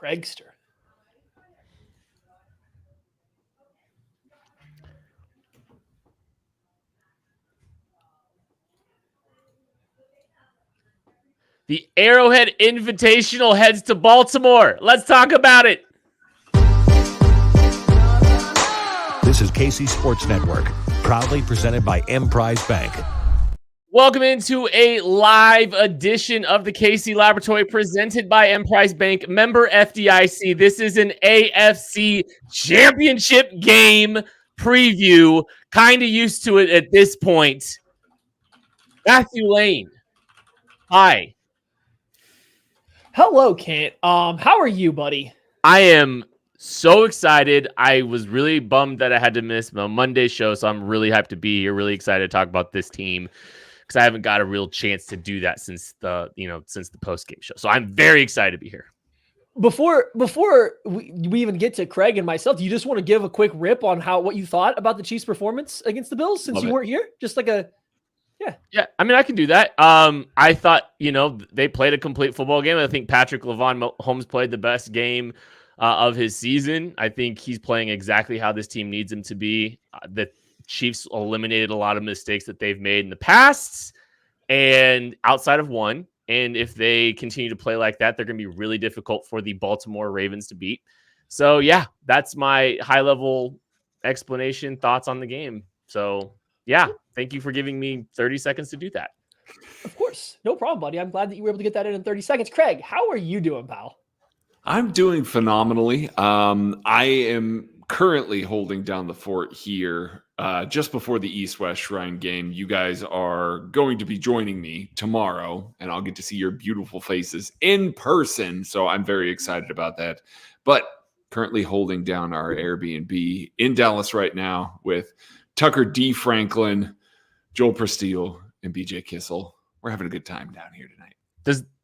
Craigster. The Arrowhead Invitational heads to Baltimore. Let's talk about it. This is KC Sports Network, proudly presented by Emprise Bank. Welcome into a live edition of the KC Laboratory presented by Emprise Bank, member FDIC. This is an AFC championship game preview. Kind of used to it at this point. Matthew Lane. Hi. Hello, Kent. How are you, buddy? I am so excited. I was really bummed that I had to miss my Monday show, so I'm really hyped to be here. Really excited to talk about this team because I haven't got a real chance to do that since the post-game show. So I'm very excited to be here. Before we even get to Craig and myself, do you just want to give a quick rip on what you thought about the Chiefs' performance against the Bills since you weren't here? Just like a Yeah, I mean, I can do that. I thought, they played a complete football game. I think Patrick Mahomes played the best game of his season. I think he's playing exactly how this team needs him to be. The Chiefs eliminated a lot of mistakes that they've made in the past and outside of one. And if they continue to play like that, they're going to be really difficult for the Baltimore Ravens to beat. So, yeah, that's my high-level explanation, thoughts on the game. So, yeah, thank you for giving me 30 seconds to do that. Of course. No problem, buddy. I'm glad that you were able to get that in 30 seconds. Craig, how are you doing, pal? I'm doing phenomenally. I am currently holding down the fort here just before the East-West Shrine game. You guys are going to be joining me tomorrow, and I'll get to see your beautiful faces in person. So I'm very excited about that. But currently holding down our Airbnb in Dallas right now with Tucker D. Franklin, Joel Prestile, and BJ Kissel. We're having a good time down here tonight.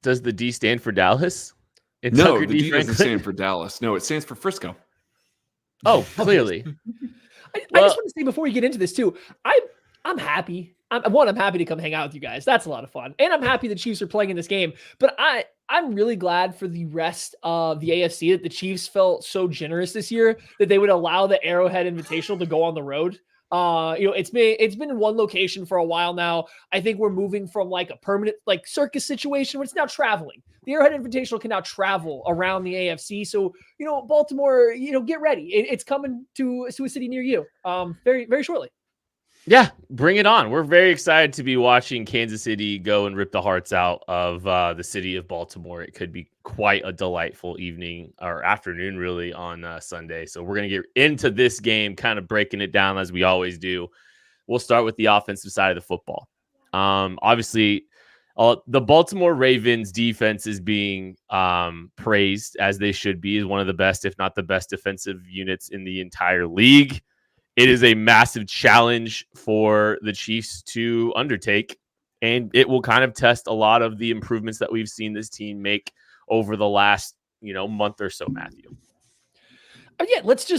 Does the D stand for Dallas? No, the D doesn't stand for Dallas. No, it stands for Frisco. Oh, clearly. I just want to say before we get into this too, I'm happy. I'm happy to come hang out with you guys. That's a lot of fun. And I'm happy the Chiefs are playing in this game. But I'm really glad for the rest of the AFC that the Chiefs felt so generous this year that they would allow the Arrowhead Invitational to go on the road. It's been in one location for a while now. I think we're moving from like a permanent like circus situation where it's now traveling. The Arrowhead Invitational can now travel around the AFC. So, Baltimore, get ready. It's coming to a city near you very, very shortly. Yeah, bring it on. We're very excited to be watching Kansas City go and rip the hearts out of the city of Baltimore. It could be quite a delightful evening or afternoon, really, on Sunday. So we're going to get into this game, kind of breaking it down as we always do. We'll start with the offensive side of the football. Obviously, the Baltimore Ravens defense is being praised, as they should be, as one of the best, if not the best defensive units in the entire league. It is a massive challenge for the Chiefs to undertake, and it will kind of test a lot of the improvements that we've seen this team make over the last, month or so, Matthew. Yeah, let's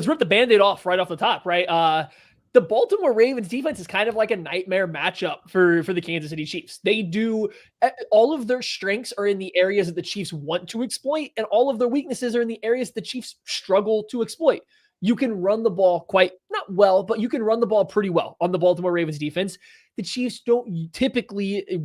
rip the Band-Aid off right off the top, right? The Baltimore Ravens defense is kind of like a nightmare matchup for the Kansas City Chiefs. They do all of their strengths are in the areas that the Chiefs want to exploit, and all of their weaknesses are in the areas the Chiefs struggle to exploit. You can run the ball not well, but you can run the ball pretty well on the Baltimore Ravens defense. The Chiefs don't typically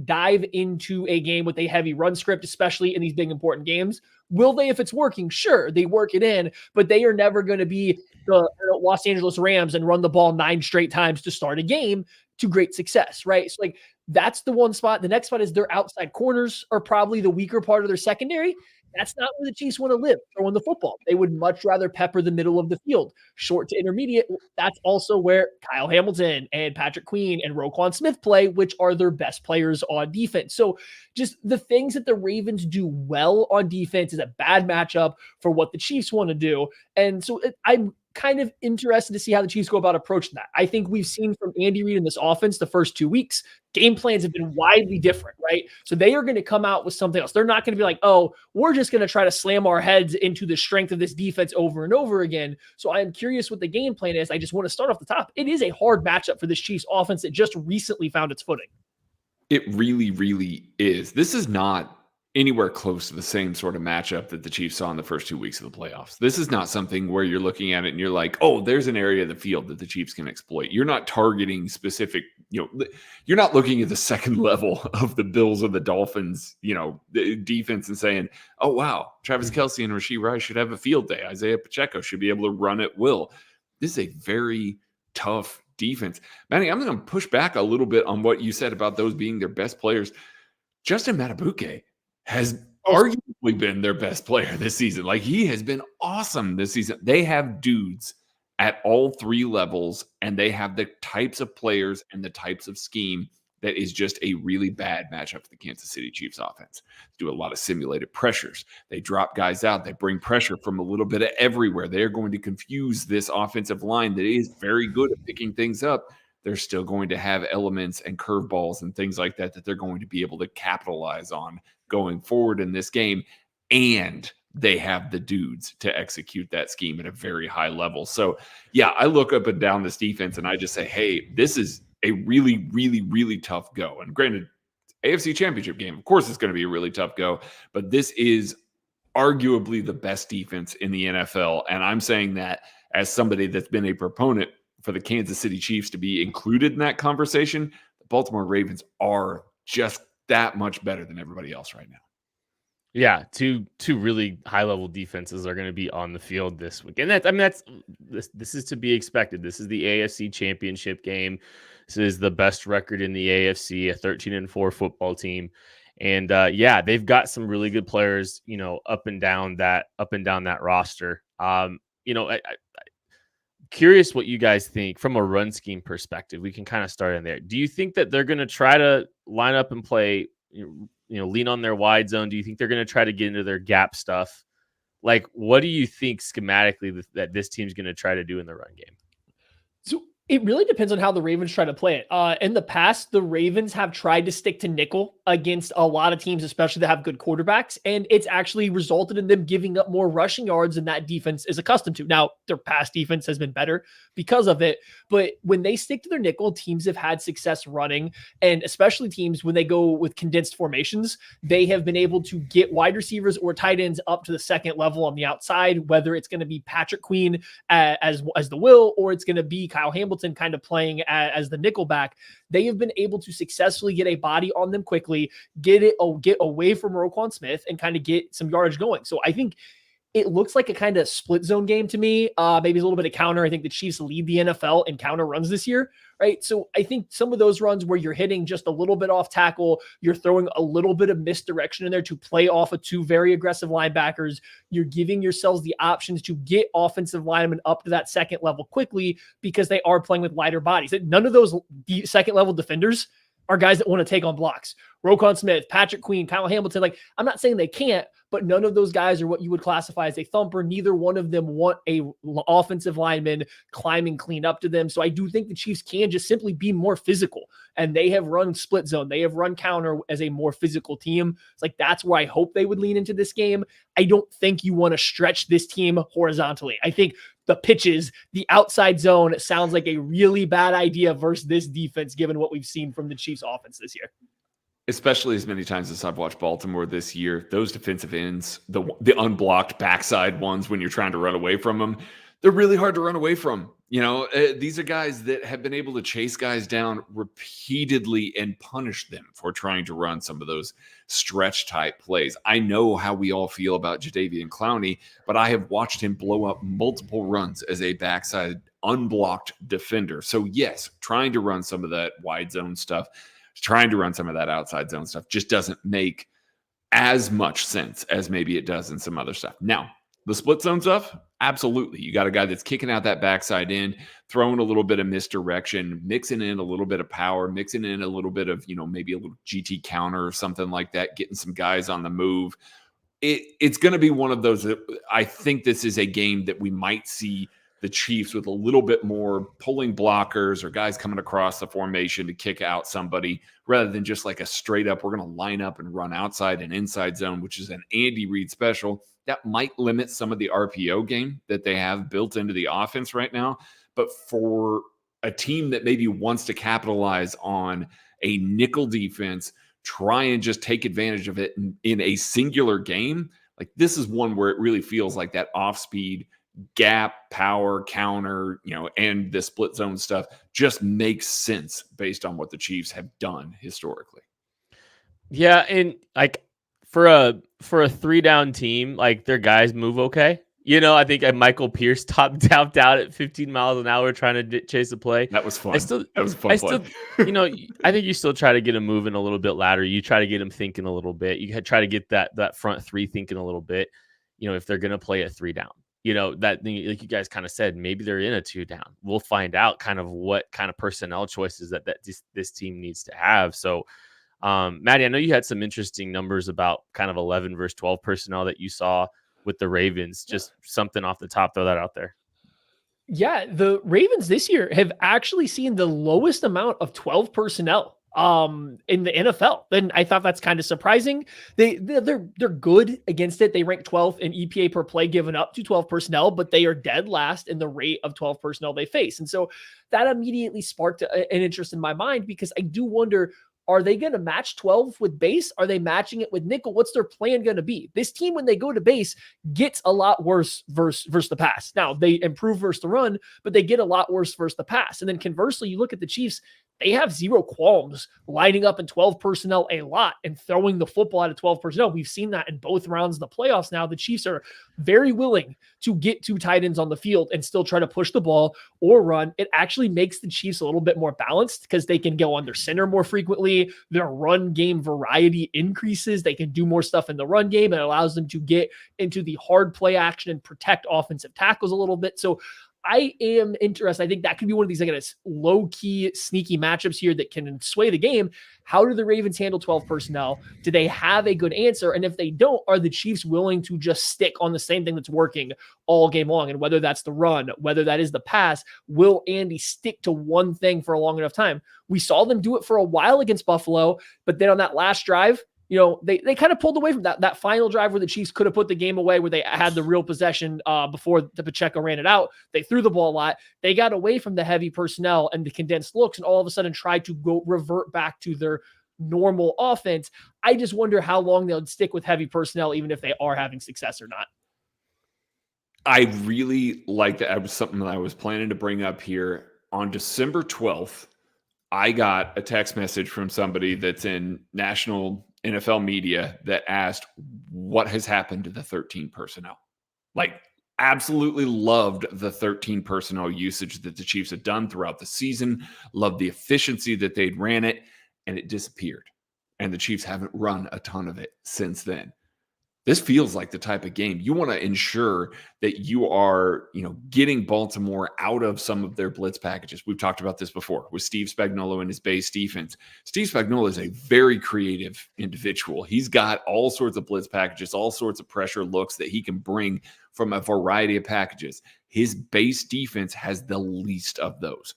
dive into a game with a heavy run script, especially in these big important games. Will they if it's working? Sure, they work it in, but they are never going to be the Los Angeles Rams and run the ball 9 straight times to start a game to great success, right? So that's the one spot. The next spot is their outside corners are probably the weaker part of their secondary. That's not where the Chiefs want to live throwing the football. They would much rather pepper the middle of the field, short to intermediate. That's also where Kyle Hamilton and Patrick Queen and Roquan Smith play, which are their best players on defense. So just the things that the Ravens do well on defense is a bad matchup for what the Chiefs want to do. And so I'm kind of interested to see how the Chiefs go about approaching that. I think we've seen from Andy Reid in this offense the first 2 weeks, game plans have been widely different, right? So they are going to come out with something else. They're not going to be like, oh, we're just going to try to slam our heads into the strength of this defense over and over again. So I am curious what the game plan is. I just want to start off the top. It is a hard matchup for this Chiefs offense that just recently found its footing. It really, really is. This is not anywhere close to the same sort of matchup that the Chiefs saw in the first 2 weeks of the playoffs. This is not something where you're looking at it and you're like, oh, there's an area of the field that the Chiefs can exploit. You're not targeting specific, you're not looking at the second level of the Bills or the Dolphins, the defense and saying, oh, wow, Travis Kelce and Rashee Rice should have a field day. Isaiah Pacheco should be able to run at will. This is a very tough defense. Manny, I'm going to push back a little bit on what you said about those being their best players. Justin Matabuke has arguably been their best player this season. Like, he has been awesome this season. They have dudes at all three levels, and they have the types of players and the types of scheme that is just a really bad matchup for the Kansas City Chiefs offense. They do a lot of simulated pressures. They drop guys out. They bring pressure from a little bit of everywhere. They're going to confuse this offensive line that is very good at picking things up. They're still going to have elements and curveballs and things like that they're going to be able to capitalize on going forward in this game. And they have the dudes to execute that scheme at a very high level. So, yeah, I look up and down this defense and I just say, hey, this is a really, really, really tough go. And granted, AFC Championship game, of course, it's going to be a really tough go, but this is arguably the best defense in the NFL. And I'm saying that as somebody that's been a proponent for the Kansas City Chiefs to be included in that conversation. The Baltimore Ravens are just that much better than everybody else right now. Yeah, two really high level defenses are going to be on the field this week, and this is to be expected. This is the AFC Championship game. This is the best record in the AFC, a 13-4 football team, and they've got some really good players, up and down that roster. Curious what you guys think from a run scheme perspective. We can kind of start in there. Do you think that they're going to try to line up and play, lean on their wide zone? Do you think they're going to try to get into their gap stuff? Like, what do you think schematically that this team's going to try to do in the run game? So it really depends on how the Ravens try to play it. In the past, the Ravens have tried to stick to nickel against a lot of teams, especially that have good quarterbacks, and it's actually resulted in them giving up more rushing yards than that defense is accustomed to. Now, their past defense has been better because of it, but when they stick to their nickel, teams have had success running, and especially teams when they go with condensed formations, they have been able to get wide receivers or tight ends up to the second level on the outside, whether it's going to be Patrick Queen as the will, or it's going to be Kyle Hamilton kind of playing as the nickelback. They have been able to successfully get a body on them quickly, get away from Roquan Smith and kind of get some yardage going. So I think it looks like a kind of split zone game to me. Maybe a little bit of counter. I think the Chiefs lead the NFL in counter runs this year, right? So I think some of those runs where you're hitting just a little bit off tackle, you're throwing a little bit of misdirection in there to play off of two very aggressive linebackers. You're giving yourselves the options to get offensive linemen up to that second level quickly because they are playing with lighter bodies. None of those second level defenders are guys that want to take on blocks. Roquan Smith, Patrick Queen, Kyle Hamilton. Like, I'm not saying they can't, but none of those guys are what you would classify as a thumper. Neither one of them want a offensive lineman climbing clean up to them. So I do think the Chiefs can just simply be more physical, and they have run split zone. They have run counter as a more physical team. It's like, that's where I hope they would lean into this game. I don't think you want to stretch this team horizontally. I think the pitches, the outside zone sounds like a really bad idea versus this defense, given what we've seen from the Chiefs offense this year. Especially as many times as I've watched Baltimore this year, those defensive ends, the unblocked backside ones when you're trying to run away from them, they're really hard to run away from. These are guys that have been able to chase guys down repeatedly and punish them for trying to run some of those stretch type plays. I know how we all feel about Jadeveon Clowney, but I have watched him blow up multiple runs as a backside unblocked defender. So yes, trying to run some of that wide zone stuff, trying to run some of that outside zone stuff just doesn't make as much sense as maybe it does in some other stuff. Now, the split zone stuff, absolutely. You got a guy that's kicking out that backside end, throwing a little bit of misdirection, mixing in a little bit of power, mixing in a little bit of, maybe a little GT counter or something like that, getting some guys on the move. It's going to be one of those that I think this is a game that we might see the Chiefs with a little bit more pulling blockers or guys coming across the formation to kick out somebody rather than just like a straight up, we're going to line up and run outside and inside zone, which is an Andy Reid special. That might limit some of the RPO game that they have built into the offense right now. But for a team that maybe wants to capitalize on a nickel defense, try and just take advantage of it in a singular game. Like, this is one where it really feels like that off-speed gap, power, counter, and the split zone stuff just makes sense based on what the Chiefs have done historically. Yeah, and like for a 3-down team, like their guys move okay. I think Michael Pierce topped out at 15 miles an hour trying to chase a play. That was fun. That was a fun play. I think you still try to get him moving a little bit later. You try to get him thinking a little bit. You try to get that front three thinking a little bit. If they're going to play a 3-down, that like you guys kind of said, maybe they're in a 2-down. We'll find out kind of what kind of personnel choices that this team needs to have. So, Maddie, I know you had some interesting numbers about kind of 11 versus 12 personnel that you saw with the Ravens. Just something off the top, throw that out there. Yeah, the Ravens this year have actually seen the lowest amount of 12 personnel in the NFL. Then I thought that's kind of surprising. They're good against it. They rank 12th in EPA per play given up to 12 personnel, but they are dead last in the rate of 12 personnel they face. And so that immediately sparked an interest in my mind, because I do wonder, are they going to match 12 with base? Are they matching it with nickel? What's their plan going to be? This team, when they go to base, gets a lot worse versus the pass. Now, they improve versus the run, but they get a lot worse versus the pass. And then conversely, you look at the Chiefs, they have zero qualms lining up in 12 personnel a lot and throwing the football out of 12 personnel. We've seen that in both rounds of the playoffs now. The Chiefs are very willing to get 2 tight ends on the field and still try to push the ball or run. It actually makes the Chiefs a little bit more balanced because they can go under center more frequently. Their run game variety increases. They can do more stuff in the run game. It allows them to get into the hard play action and protect offensive tackles a little bit. So I am interested. I think that could be one of these like low-key, sneaky matchups here that can sway the game. How do the Ravens handle 12 personnel? Do they have a good answer? And if they don't, are the Chiefs willing to just stick on the same thing that's working all game long? And whether that's the run, whether that is the pass, will Andy stick to one thing for a long enough time? We saw them do it for a while against Buffalo, but then on that last drive, they kind of pulled away from that final drive where the Chiefs could have put the game away, where they had the real possession before the Pacheco ran it out. They threw the ball a lot. They got away from the heavy personnel and the condensed looks, and all of a sudden tried to go revert back to their normal offense. I just wonder how long they'll stick with heavy personnel, even if they are having success or not. I really like that. That was something that I was planning to bring up here. On December 12th, I got a text message from somebody that's in national NFL media that asked what has happened to the 13 personnel. Like, absolutely loved the 13 personnel usage that the Chiefs had done throughout the season, loved the efficiency that they'd ran it, and it disappeared. And the Chiefs haven't run a ton of it since then. This feels like the type of game you want to ensure that you are, getting Baltimore out of some of their blitz packages. We've talked about this before with Steve Spagnuolo and his base defense. Steve Spagnuolo is a very creative individual. He's got all sorts of blitz packages, all sorts of pressure looks that he can bring from a variety of packages. His base defense has the least of those.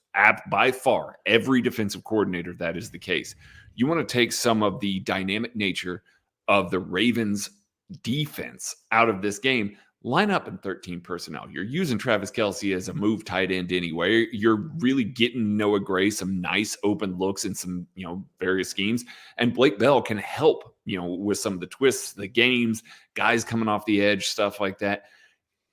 By far, every defensive coordinator, that is the case. You want to take some of the dynamic nature of the Ravens defense out of this game, line up in 13 personnel. You're using Travis Kelce as a move tight end anyway. You're really getting Noah Gray some nice open looks in some, various schemes. And Blake Bell can help, with some of the twists, the games, guys coming off the edge, stuff like that.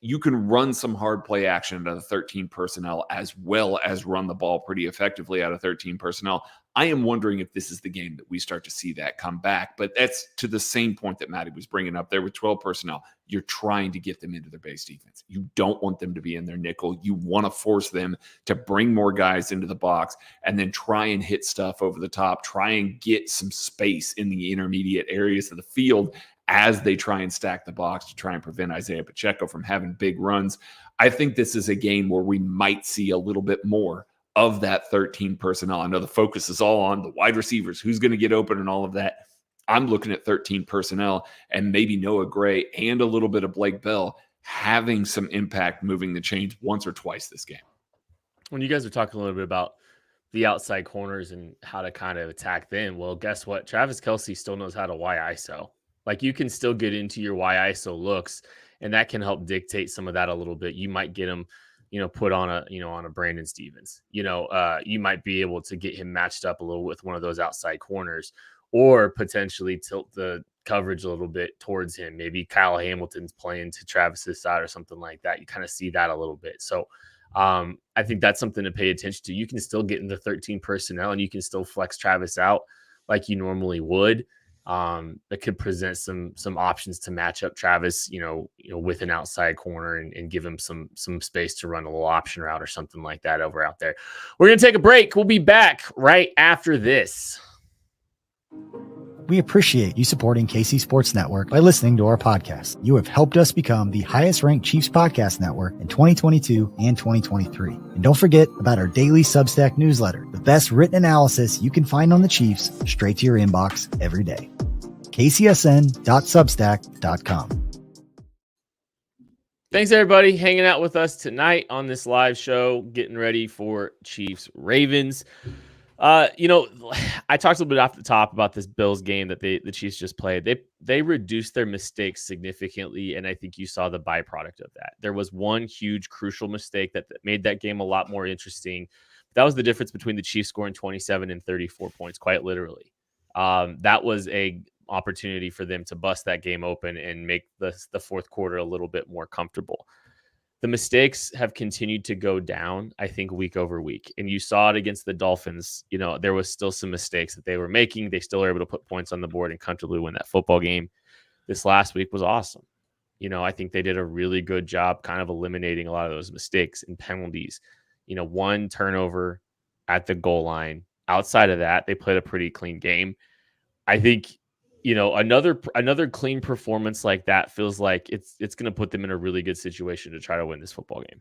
You can run some hard play action out of 13 personnel as well as run the ball pretty effectively out of 13 personnel. I am wondering if this is the game that we start to see that come back. But that's to the same point that Maddie was bringing up there with 12 personnel. You're trying to get them into their base defense. You don't want them to be in their nickel. You want to force them to bring more guys into the box and then try and hit stuff over the top, try and get some space in the intermediate areas of the field as they try and stack the box to try and prevent Isaiah Pacheco from having big runs. I think this is a game where we might see a little bit more of that 13 personnel. I know the focus is all on the wide receivers, who's going to get open and all of that. I'm looking at 13 personnel and maybe Noah Gray and a little bit of Blake Bell having some impact moving the chains once or twice this game. When you guys are talking a little bit about the outside corners and how to kind of attack them, well, guess what? Travis Kelce still knows how to Y-ISO. Like, you can still get into your Y-ISO looks, and that can help dictate some of that a little bit. You might get him, put on a Brandon Stevens. You might be able to get him matched up a little with one of those outside corners. or potentially tilt the coverage a little bit towards him. Maybe Kyle Hamilton's playing to Travis's side or something like that. You kind of see that a little bit. So I think that's something to pay attention to. You can still get into 13 personnel and you can still flex Travis out like you normally would. That could present some options to match up Travis, with an outside corner and give him some space to run a little option route or something like that over out there. We're going to take a break. We'll be back right after this. We appreciate you supporting KC Sports Network by listening to our podcast. You have helped us become the highest ranked Chiefs podcast network in 2022 and 2023. And don't forget about our daily Substack newsletter, the best written analysis you can find on the Chiefs straight to your inbox every day. kcsn.substack.com. Thanks, everybody, hanging out with us tonight on this live show, getting ready for Chiefs Ravens. I talked a little bit off the top about this Bills game that the Chiefs just played. They reduced their mistakes significantly, and I think you saw the byproduct of that. There was one huge crucial mistake that made that game a lot more interesting. That was the difference between the Chiefs scoring 27 and 34 points, quite literally. That was a opportunity for them to bust that game open and make the fourth quarter a little bit more comfortable. The mistakes have continued to go down, I think, week over week. And you saw it against the Dolphins. There was still some mistakes that they were making. They still were able to put points on the board and comfortably win that football game. This last week was awesome. I think they did a really good job kind of eliminating a lot of those mistakes and penalties. One turnover at the goal line. Outside of that, they played a pretty clean game. I think another clean performance like that feels like it's going to put them in a really good situation to try to win this football game.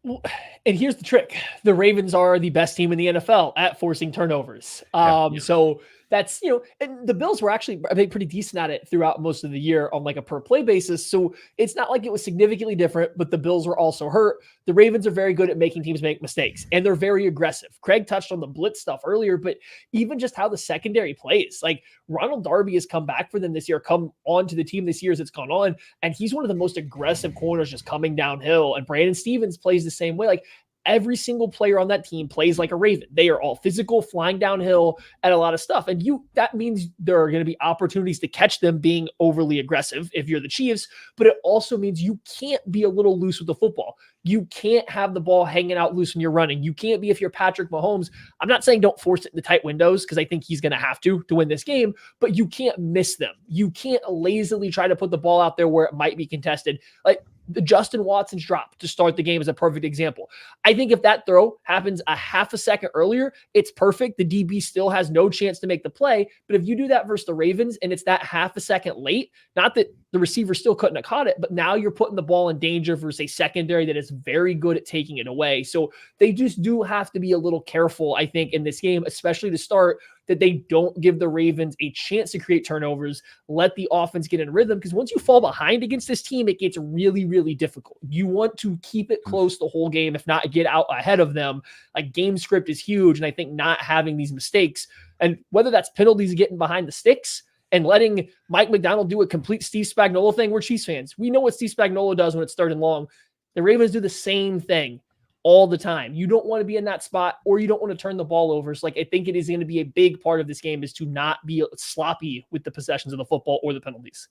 Well, and here's the trick. The Ravens are the best team in the NFL at forcing turnovers. So that's, and the Bills were actually, I think, pretty decent at it throughout most of the year on like a per play basis. So it's not like it was significantly different, but the Bills were also hurt. The Ravens are very good at making teams make mistakes, and they're very aggressive. Craig touched on the blitz stuff earlier, but even just how the secondary plays, like Ronald Darby has come back for them this year, come onto the team this year as it's gone on. And he's one of the most aggressive corners just coming downhill. And Brandon Stevens plays the same way. Like, every single player on that team plays like a Raven. They are all physical, flying downhill at a lot of stuff. And that means there are going to be opportunities to catch them being overly aggressive if you're the Chiefs, but it also means you can't be a little loose with the football. You can't have the ball hanging out loose when you're running. You can't be, if you're Patrick Mahomes. I'm not saying don't force it in the tight windows, because I think he's going to have to win this game, but you can't miss them. You can't lazily try to put the ball out there where it might be contested. Like, the Justin Watson's drop to start the game is a perfect example. I think if that throw happens a half a second earlier, it's perfect. The DB still has no chance to make the play. But if you do that versus the Ravens and it's that half a second late, not that the receiver still couldn't have caught it, but now you're putting the ball in danger versus a secondary that is very good at taking it away. So they just do have to be a little careful, I think, in this game, especially to start, that they don't give the Ravens a chance to create turnovers, let the offense get in rhythm. Because once you fall behind against this team, it gets really, really difficult. You want to keep it close the whole game, if not get out ahead of them. Like, game script is huge. And I think not having these mistakes, and whether that's penalties getting behind the sticks and letting Mike McDonald do a complete Steve Spagnuolo thing, we're Chiefs fans. We know what Steve Spagnuolo does when it's third and long. The Ravens do the same thing all the time. You don't want to be in that spot, or you don't want to turn the ball over. So, I think it is going to be a big part of this game is to not be sloppy with the possessions of the football or the penalties.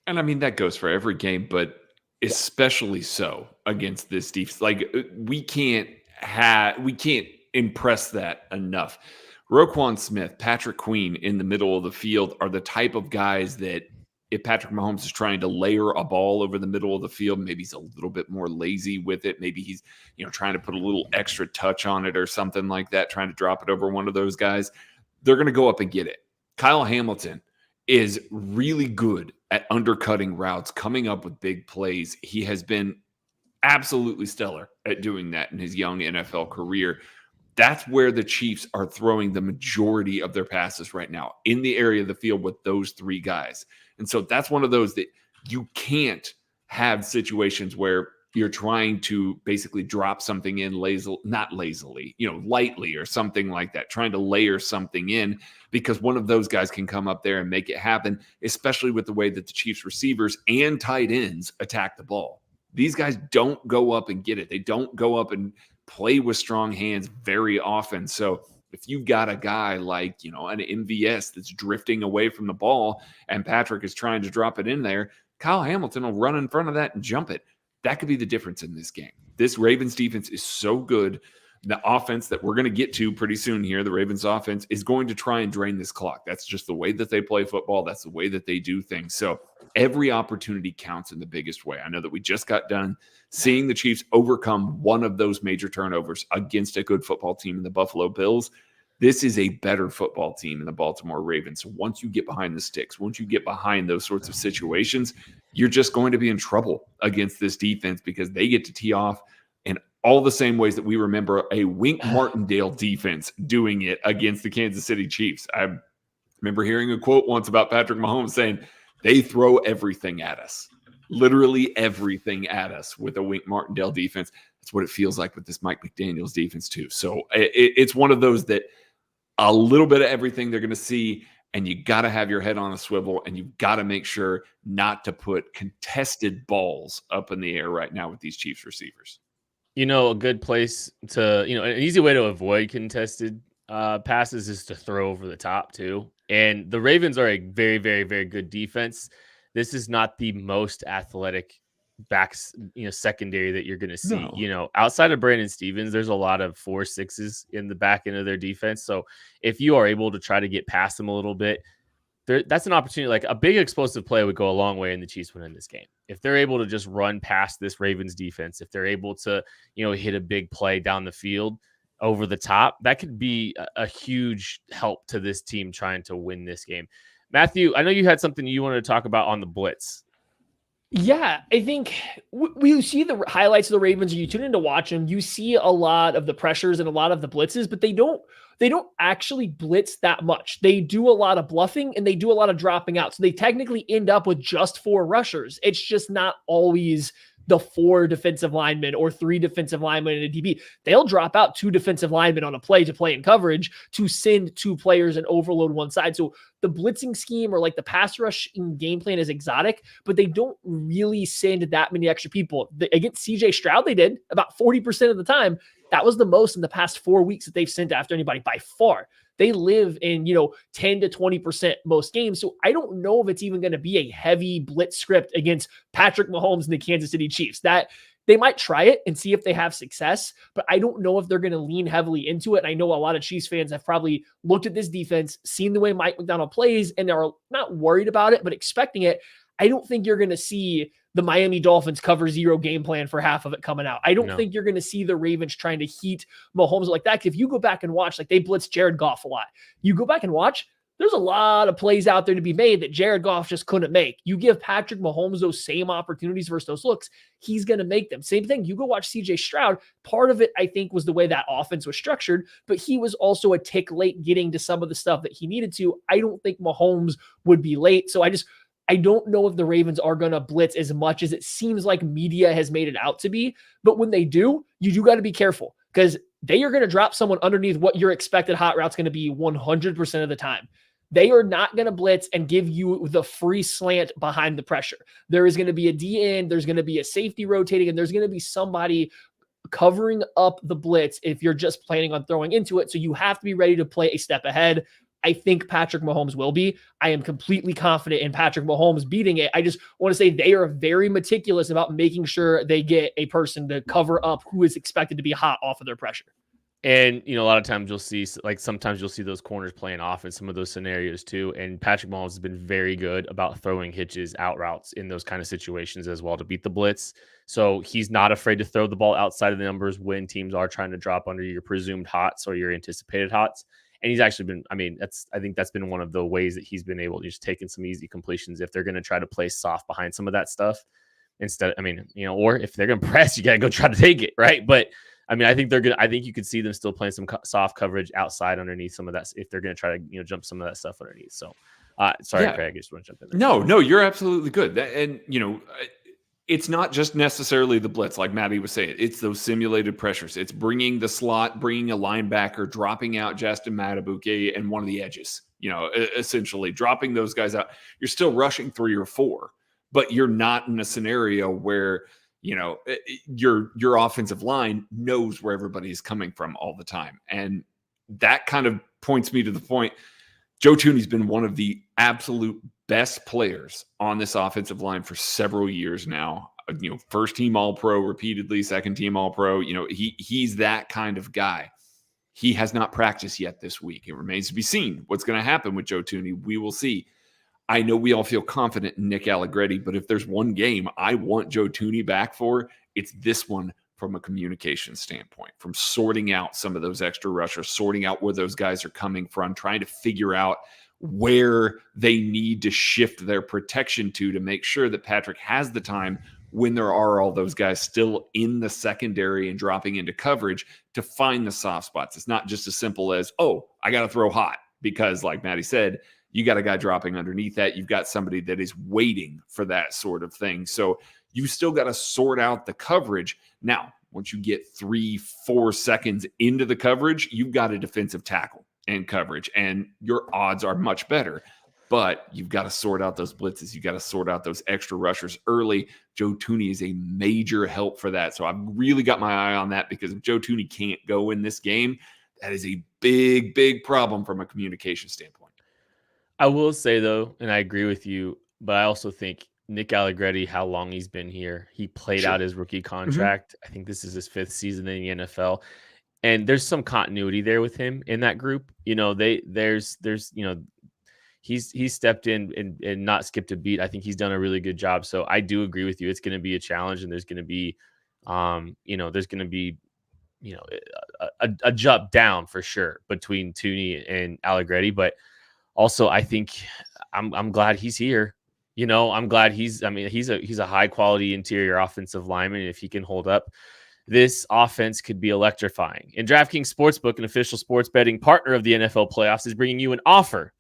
And I mean, that goes for every game, but especially so against this defense. Like, we can't impress that enough. Roquan Smith, Patrick Queen in the middle of the field are the type of guys that, if Patrick Mahomes is trying to layer a ball over the middle of the field, maybe he's a little bit more lazy with it. Maybe he's, trying to put a little extra touch on it or something like that, trying to drop it over one of those guys. They're going to go up and get it. Kyle Hamilton is really good at undercutting routes, coming up with big plays. He has been absolutely stellar at doing that in his young NFL career. That's where the Chiefs are throwing the majority of their passes right now, in the area of the field with those three guys. And so that's one of those that you can't have situations where you're trying to basically drop something in not lazily, lightly or something like that, trying to layer something in, because one of those guys can come up there and make it happen, especially with the way that the Chiefs receivers and tight ends attack the ball. These guys don't go up and get it. They don't go up and play with strong hands very often. So If you've got a guy like, an MVS that's drifting away from the ball and Patrick is trying to drop it in there, Kyle Hamilton will run in front of that and jump it. That could be the difference in this game. This Ravens defense is so good. The offense that we're going to get to pretty soon here, the Ravens offense, is going to try and drain this clock. That's just the way that they play football. That's the way that they do things. So every opportunity counts in the biggest way. I know that we just got done seeing the Chiefs overcome one of those major turnovers against a good football team in the Buffalo Bills. This is a better football team in the Baltimore Ravens. So once you get behind the sticks, once you get behind those sorts of situations, you're just going to be in trouble against this defense because they get to tee off in all the same ways that we remember a Wink Martindale defense doing it against the Kansas City Chiefs. I remember hearing a quote once about Patrick Mahomes saying, they throw everything at us, literally everything at us with a Wink Martindale defense. That's what it feels like with this Mike McDaniels defense too. So it's one of those that a little bit of everything they're going to see, and you got to have your head on a swivel, and you've got to make sure not to put contested balls up in the air right now with these Chiefs receivers. A good place to, an easy way to avoid contested passes is to throw over the top too. And the Ravens are a very, very, very good defense. This is not the most athletic backs, secondary that you're going to see. No. Outside of Brandon Stevens, there's a lot of 4.6s in the back end of their defense. So if you are able to try to get past them a little bit, that's an opportunity. Like a big explosive play would go a long way in the Chiefs winning this game. If they're able to just run past this Ravens defense, if they're able to, hit a big play down the field over the top, that could be a huge help to this team trying to win this game. Matthew, I know you had something you wanted to talk about on the blitz. Yeah, I think we see the highlights of the Ravens. You tune in to watch them. You see a lot of the pressures and a lot of the blitzes, but they don't actually blitz that much. They do a lot of bluffing and they do a lot of dropping out. So they technically end up with just 4 rushers. It's just not always the 4 defensive linemen or 3 defensive linemen in a DB. They'll drop out 2 defensive linemen on a play to play in coverage to send 2 players and overload one side. So the blitzing scheme or like the pass rush in game plan is exotic, but they don't really send that many extra people. Against CJ Stroud, they did about 40% of the time. That was the most in the past 4 weeks that they've sent after anybody by far. They live in, 10 to 20% most games. So I don't know if it's even going to be a heavy blitz script against Patrick Mahomes and the Kansas City Chiefs. That they might try it and see if they have success, but I don't know if they're going to lean heavily into it. And I know a lot of Chiefs fans have probably looked at this defense, seen the way Mike McDonald plays, and are not worried about it, but expecting it. I don't think you're going to see the Miami Dolphins cover 0 game plan for half of it coming out. I don't think you're going to see the Ravens trying to heat Mahomes like that. If you go back and watch, like they blitz Jared Goff a lot. You go back and watch, there's a lot of plays out there to be made that Jared Goff just couldn't make. You give Patrick Mahomes those same opportunities versus those looks, he's going to make them. Same thing. You go watch CJ Stroud. Part of it, I think, was the way that offense was structured, but he was also a tick late getting to some of the stuff that he needed to. I don't think Mahomes would be late. So I don't know if the Ravens are going to blitz as much as it seems like media has made it out to be. But when they do, you do got to be careful because they are going to drop someone underneath what your expected hot route's going to be 100% of the time. They are not going to blitz and give you the free slant behind the pressure. There is going to be a D-end, there's going to be a safety rotating, and there's going to be somebody covering up the blitz if you're just planning on throwing into it. So you have to be ready to play a step ahead. I think Patrick Mahomes will be. I am completely confident in Patrick Mahomes beating it. I just want to say they are very meticulous about making sure they get a person to cover up who is expected to be hot off of their pressure. And, a lot of times you'll see, sometimes you'll see those corners playing off in some of those scenarios too. And Patrick Mahomes has been very good about throwing hitches, out routes in those kind of situations as well to beat the blitz. So he's not afraid to throw the ball outside of the numbers when teams are trying to drop under your presumed hots or your anticipated hots. And he's actually been, I think that's been one of the ways that he's been able to just taking some easy completions if they're going to try to play soft behind some of that stuff instead. Or if they're going to press, you got to go try to take it. Right. But I think I think you could see them still playing some soft coverage outside underneath some of that if they're going to try to, jump some of that stuff underneath. So sorry, Craig, I just want to jump in there. No, you're absolutely good. And, it's not just necessarily the blitz, like Matty was saying. It's those simulated pressures. It's bringing the slot, bringing a linebacker, dropping out Justin Matabuke and one of the edges, essentially dropping those guys out. You're still rushing 3 or 4, but you're not in a scenario where, your offensive line knows where everybody is coming from all the time. And that kind of points me to the point. Joe Thuney's been one of the absolute best players on this offensive line for several years now. First team All-Pro repeatedly, second team All-Pro. He's that kind of guy. He has not practiced yet this week. It remains to be seen what's going to happen with Joe Thuney. We will see. I know we all feel confident in Nick Allegretti, but if there's one game I want Joe Thuney back for, it's this one from a communication standpoint, from sorting out some of those extra rushers, sorting out where those guys are coming from, trying to figure out where they need to shift their protection to make sure that Patrick has the time when there are all those guys still in the secondary and dropping into coverage to find the soft spots. It's not just as simple as, oh, I got to throw hot, because like Maddie said, you got a guy dropping underneath that. You've got somebody that is waiting for that sort of thing. So you still got to sort out the coverage. Now, once you get 3-4 seconds into the coverage, you've got a defensive tackle and coverage, and your odds are much better. But you've got to sort out those blitzes. You've got to sort out those extra rushers early. Joe Thuney is a major help for that. So I've really got my eye on that, because if Joe Thuney can't go in this game, that is a big, big problem from a communication standpoint. I will say, though, and I agree with you, but I also think Nick Allegretti, how long he's been here, he played out his rookie contract. I think this is his 5th season in the NFL. And there's some continuity there with him in that group. He's stepped in and not skipped a beat. I think he's done a really good job. So I do agree with you. It's going to be a challenge, and there's going to be, a jump down for sure between Thuney and Allegretti. But also, I think I'm glad he's here. I'm glad he's a high quality interior offensive lineman. And if he can hold up, this offense could be electrifying. And DraftKings Sportsbook, an official sports betting partner of the NFL playoffs, is bringing you an offer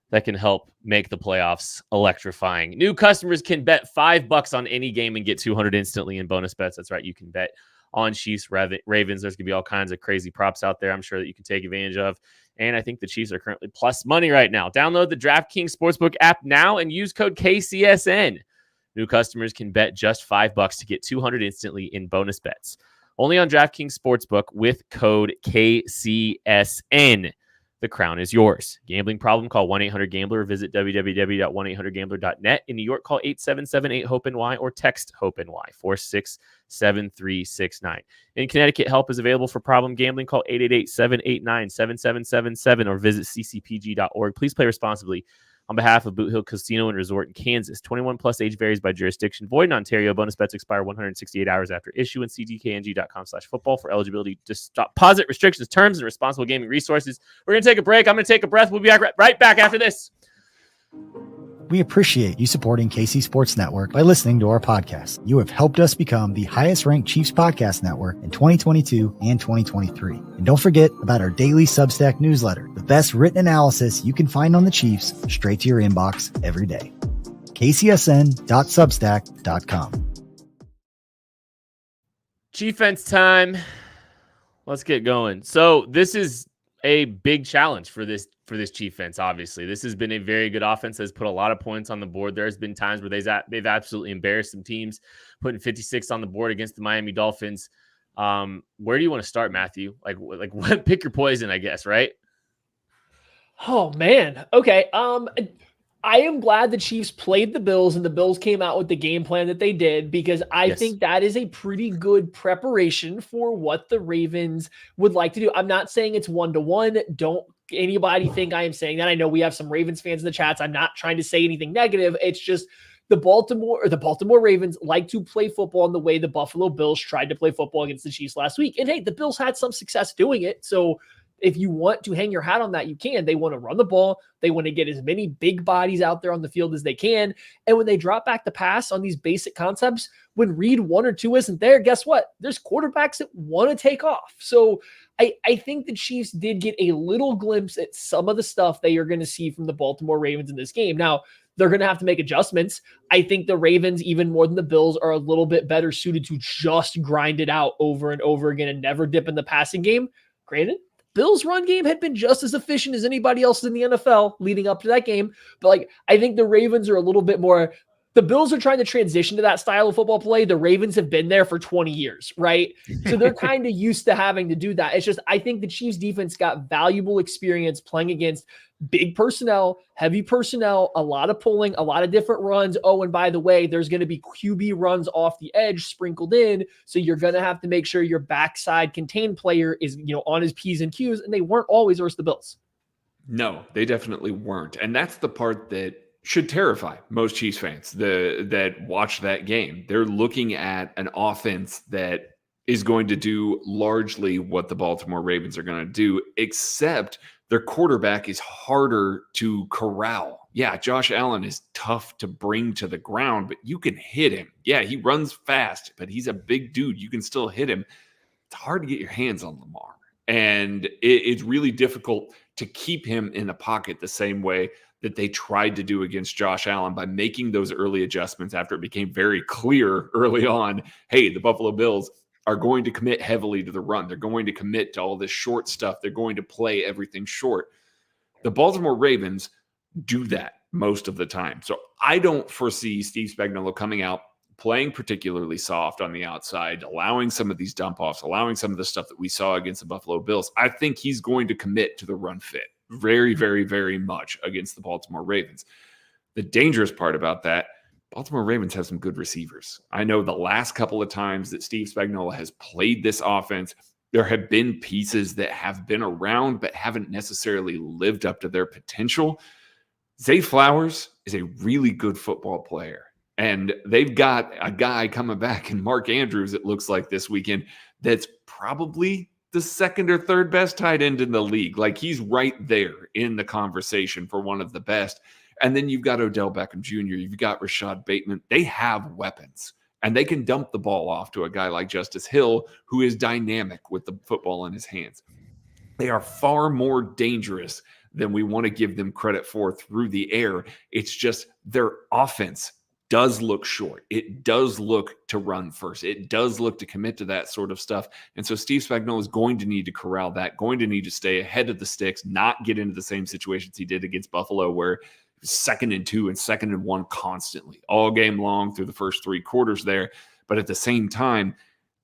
that can help make the playoffs electrifying. New customers can bet $5 on any game and get $200 instantly in bonus bets. That's right. You can bet on Chiefs, Ravens. There's going to be all kinds of crazy props out there, I'm sure, that you can take advantage of. And I think the Chiefs are currently plus money right now. Download the DraftKings Sportsbook app now and use code KCSN. New customers can bet just $5 to get $200 instantly in bonus bets. Only on DraftKings Sportsbook with code KCSN. The crown is yours. Gambling problem? Call 1-800-GAMBLER or visit www.1800gambler.net. In New York, call 877-8-HOPE-NY or text HOPE-NY 467-369. In Connecticut, help is available for problem gambling. Call 888-789-7777 or visit ccpg.org. Please play responsibly. On behalf of Boot Hill Casino and Resort in Kansas, 21 plus, age varies by jurisdiction. Void in Ontario. Bonus bets expire 168 hours after issuance. See dkng.com/football for eligibility, deposit restrictions, terms, and responsible gaming resources. We're going to take a break. I'm going to take a breath. We'll be right back after this. We appreciate you supporting KC Sports Network by listening to our podcast. You have helped us become the highest ranked Chiefs podcast network in 2022 and 2023. And don't forget about our daily Substack newsletter, the best written analysis you can find on the Chiefs straight to your inbox every day. kcsn.substack.com. Chiefs time. Let's get going. So this is a big challenge for this Chiefs defense. Obviously, this has been a very good offense that has put a lot of points on the board. There's been times where they've absolutely embarrassed some teams, putting 56 on the board against the Miami Dolphins. Where do you want to start, Matthew? Like what? Pick your poison, I guess, right? Oh man. Okay. I am glad the Chiefs played the Bills and the Bills came out with the game plan that they did, because I think that is a pretty good preparation for what the Ravens would like to do. I'm not saying it's 1-to-1. Don't anybody think I am saying that. I know we have some Ravens fans in the chats. I'm not trying to say anything negative. It's just the Baltimore Ravens like to play football in the way the Buffalo Bills tried to play football against the Chiefs last week. And hey, the Bills had some success doing it. So if you want to hang your hat on that, you can. They want to run the ball. They want to get as many big bodies out there on the field as they can. And when they drop back the pass on these basic concepts, when read 1 or 2 isn't there, guess what? There's quarterbacks that want to take off. So I think the Chiefs did get a little glimpse at some of the stuff that you're going to see from the Baltimore Ravens in this game. Now, they're going to have to make adjustments. I think the Ravens, even more than the Bills, are a little bit better suited to just grind it out over and over again and never dip in the passing game. Granted, Bills' run game had been just as efficient as anybody else in the NFL leading up to that game. But I think the Ravens are a little bit more the Bills are trying to transition to that style of football play. The Ravens have been there for 20 years, right? So they're kind of used to having to do that. It's just, I think the Chiefs defense got valuable experience playing against big personnel, heavy personnel, a lot of pulling, a lot of different runs. Oh, and by the way, there's going to be QB runs off the edge sprinkled in. So you're going to have to make sure your backside contained player is, on his P's and Q's. And they weren't always versus the Bills. No, they definitely weren't. And that's the part that should terrify most Chiefs fans that watch that game. They're looking at an offense that is going to do largely what the Baltimore Ravens are going to do, except their quarterback is harder to corral. Yeah, Josh Allen is tough to bring to the ground, but you can hit him. Yeah, he runs fast, but he's a big dude. You can still hit him. It's hard to get your hands on Lamar. And it's really difficult to keep him in the pocket the same way that they tried to do against Josh Allen by making those early adjustments after it became very clear early on, hey, the Buffalo Bills are going to commit heavily to the run. They're going to commit to all this short stuff. They're going to play everything short. The Baltimore Ravens do that most of the time. So I don't foresee Steve Spagnuolo coming out playing particularly soft on the outside, allowing some of these dump offs, allowing some of the stuff that we saw against the Buffalo Bills. I think he's going to commit to the run fit very, very, very much against the Baltimore Ravens. The dangerous part about that, Baltimore Ravens have some good receivers. I know the last couple of times that Steve Spagnuolo has played this offense, there have been pieces that have been around but haven't necessarily lived up to their potential. Zay Flowers is a really good football player. And they've got a guy coming back in Mark Andrews, it looks like this weekend, that's probably the second or third best tight end in the league. Like, he's right there in the conversation for one of the best. And then you've got Odell Beckham Jr., you've got Rashad Bateman. They have weapons, and they can dump the ball off to a guy like Justice Hill, who is dynamic with the football in his hands. They are far more dangerous than we want to give them credit for through the air. It's just their offense does look short. It does look to run first. It does look to commit to that sort of stuff. And so Steve Spagnuolo is going to need to corral that, going to need to stay ahead of the sticks, not get into the same situations he did against Buffalo, where 2nd and 2 and 2nd and 1 constantly all game long through the first 3 quarters there. But at the same time,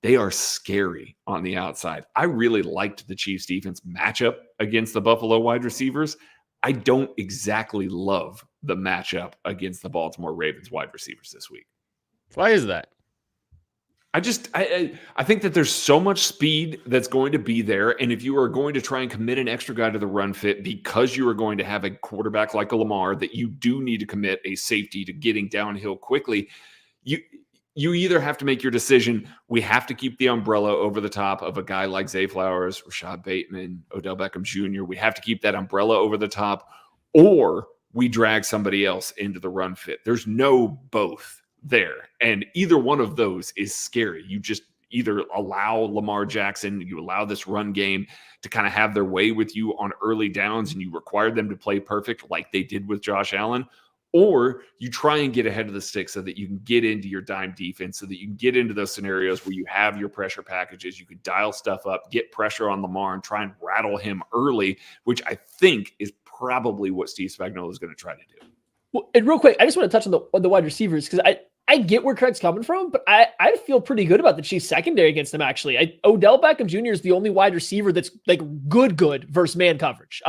they are scary on the outside. I really liked the Chiefs defense matchup against the Buffalo wide receivers. I don't exactly love the matchup against the Baltimore Ravens wide receivers this week. Why is that? I think that there's so much speed that's going to be there. And if you are going to try and commit an extra guy to the run fit because you are going to have a quarterback like a Lamar, that you do need to commit a safety to getting downhill quickly, you either have to make your decision. We have to keep the umbrella over the top of a guy like Zay Flowers, Rashad Bateman, Odell Beckham Jr. We have to keep that umbrella over the top, or we drag somebody else into the run fit. There's no both there. And either one of those is scary. You just either allow Lamar Jackson, you allow this run game to kind of have their way with you on early downs, and you require them to play perfect like they did with Josh Allen, or you try and get ahead of the stick so that you can get into your dime defense, so that you can get into those scenarios where you have your pressure packages, you can dial stuff up, get pressure on Lamar and try and rattle him early, which I think is probably what Steve Spagnuolo is going to try to do. Well, and real quick, I just want to touch on the wide receivers, because I get where Craig's coming from, but I feel pretty good about the Chiefs secondary against them, actually. Odell Beckham Jr. is the only wide receiver that's like good versus man coverage.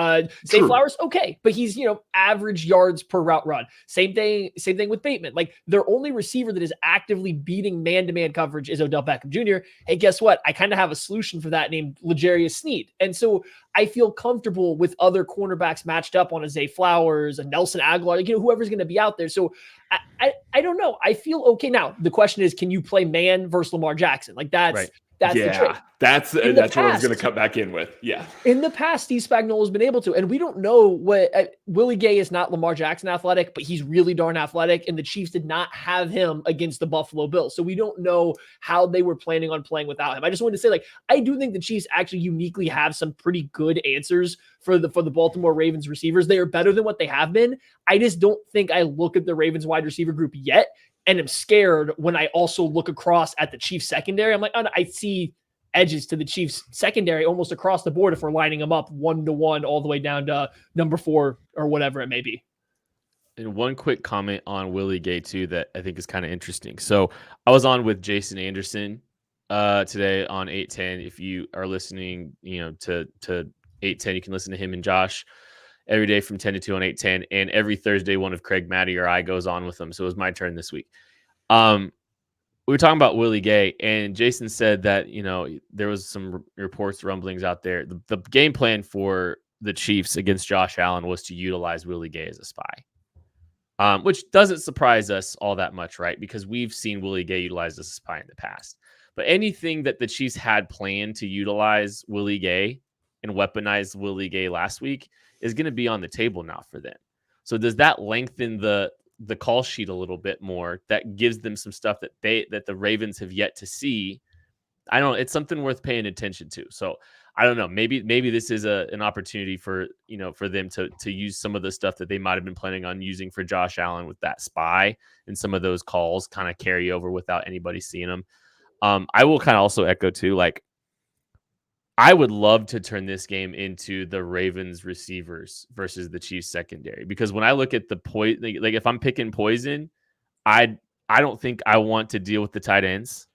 Zay Flowers, okay, but he's, average yards per route run. Same thing with Bateman. Like, their only receiver that is actively beating man-to-man coverage is Odell Beckham Jr. Hey, guess what? I kind of have a solution for that named L'Jarius Sneed. And so I feel comfortable with other cornerbacks matched up on a Zay Flowers, a Nelson Aguilar, whoever's going to be out there. So I don't know. I feel okay. Now, the question is, can you play man versus Lamar Jackson? Like, that's right. That's the trick. That's what I was going to cut back in with. Yeah. In the past, Steve Spagnuolo has been able to, and we don't know what Willie Gay is not Lamar Jackson athletic, but he's really darn athletic. And the Chiefs did not have him against the Buffalo Bills. So we don't know how they were planning on playing without him. I just wanted to say, like, I do think the Chiefs actually uniquely have some pretty good answers for the Baltimore Ravens receivers. They are better than what they have been. I just don't think I look at the Ravens wide receiver group yet and am scared when I also look across at the Chiefs secondary. I'm like, oh, I see edges to the Chiefs secondary almost across the board if we're lining them up 1-to-1 all the way down to number 4 or whatever it may be. And one quick comment on Willie Gay too that I think is kind of interesting. So I was on with Jason Anderson today on 810. If you are listening, to 810, you can listen to him and Josh every day from 10 to 2 on 810. And every Thursday, one of Craig, Maddie, or I goes on with them. So it was my turn this week. We were talking about Willie Gay, and Jason said that, there was some reports, rumblings out there. The game plan for the Chiefs against Josh Allen was to utilize Willie Gay as a spy, which doesn't surprise us all that much, right? Because we've seen Willie Gay utilized as a spy in the past. But anything that the Chiefs had planned to utilize Willie Gay and weaponize Willie Gay last week is going to be on the table now for them. So does that lengthen the call sheet a little bit more? That gives them some stuff that the Ravens have yet to see. I don't know. It's something worth paying attention to. So I don't know. Maybe this is an opportunity for them to use some of the stuff that they might have been planning on using for Josh Allen with that spy, and some of those calls kind of carry over without anybody seeing them. I will kind of also echo too, like, I would love to turn this game into the Ravens receivers versus the Chiefs secondary, because when I look at the like if I'm picking poison, I don't think I want to deal with the tight ends.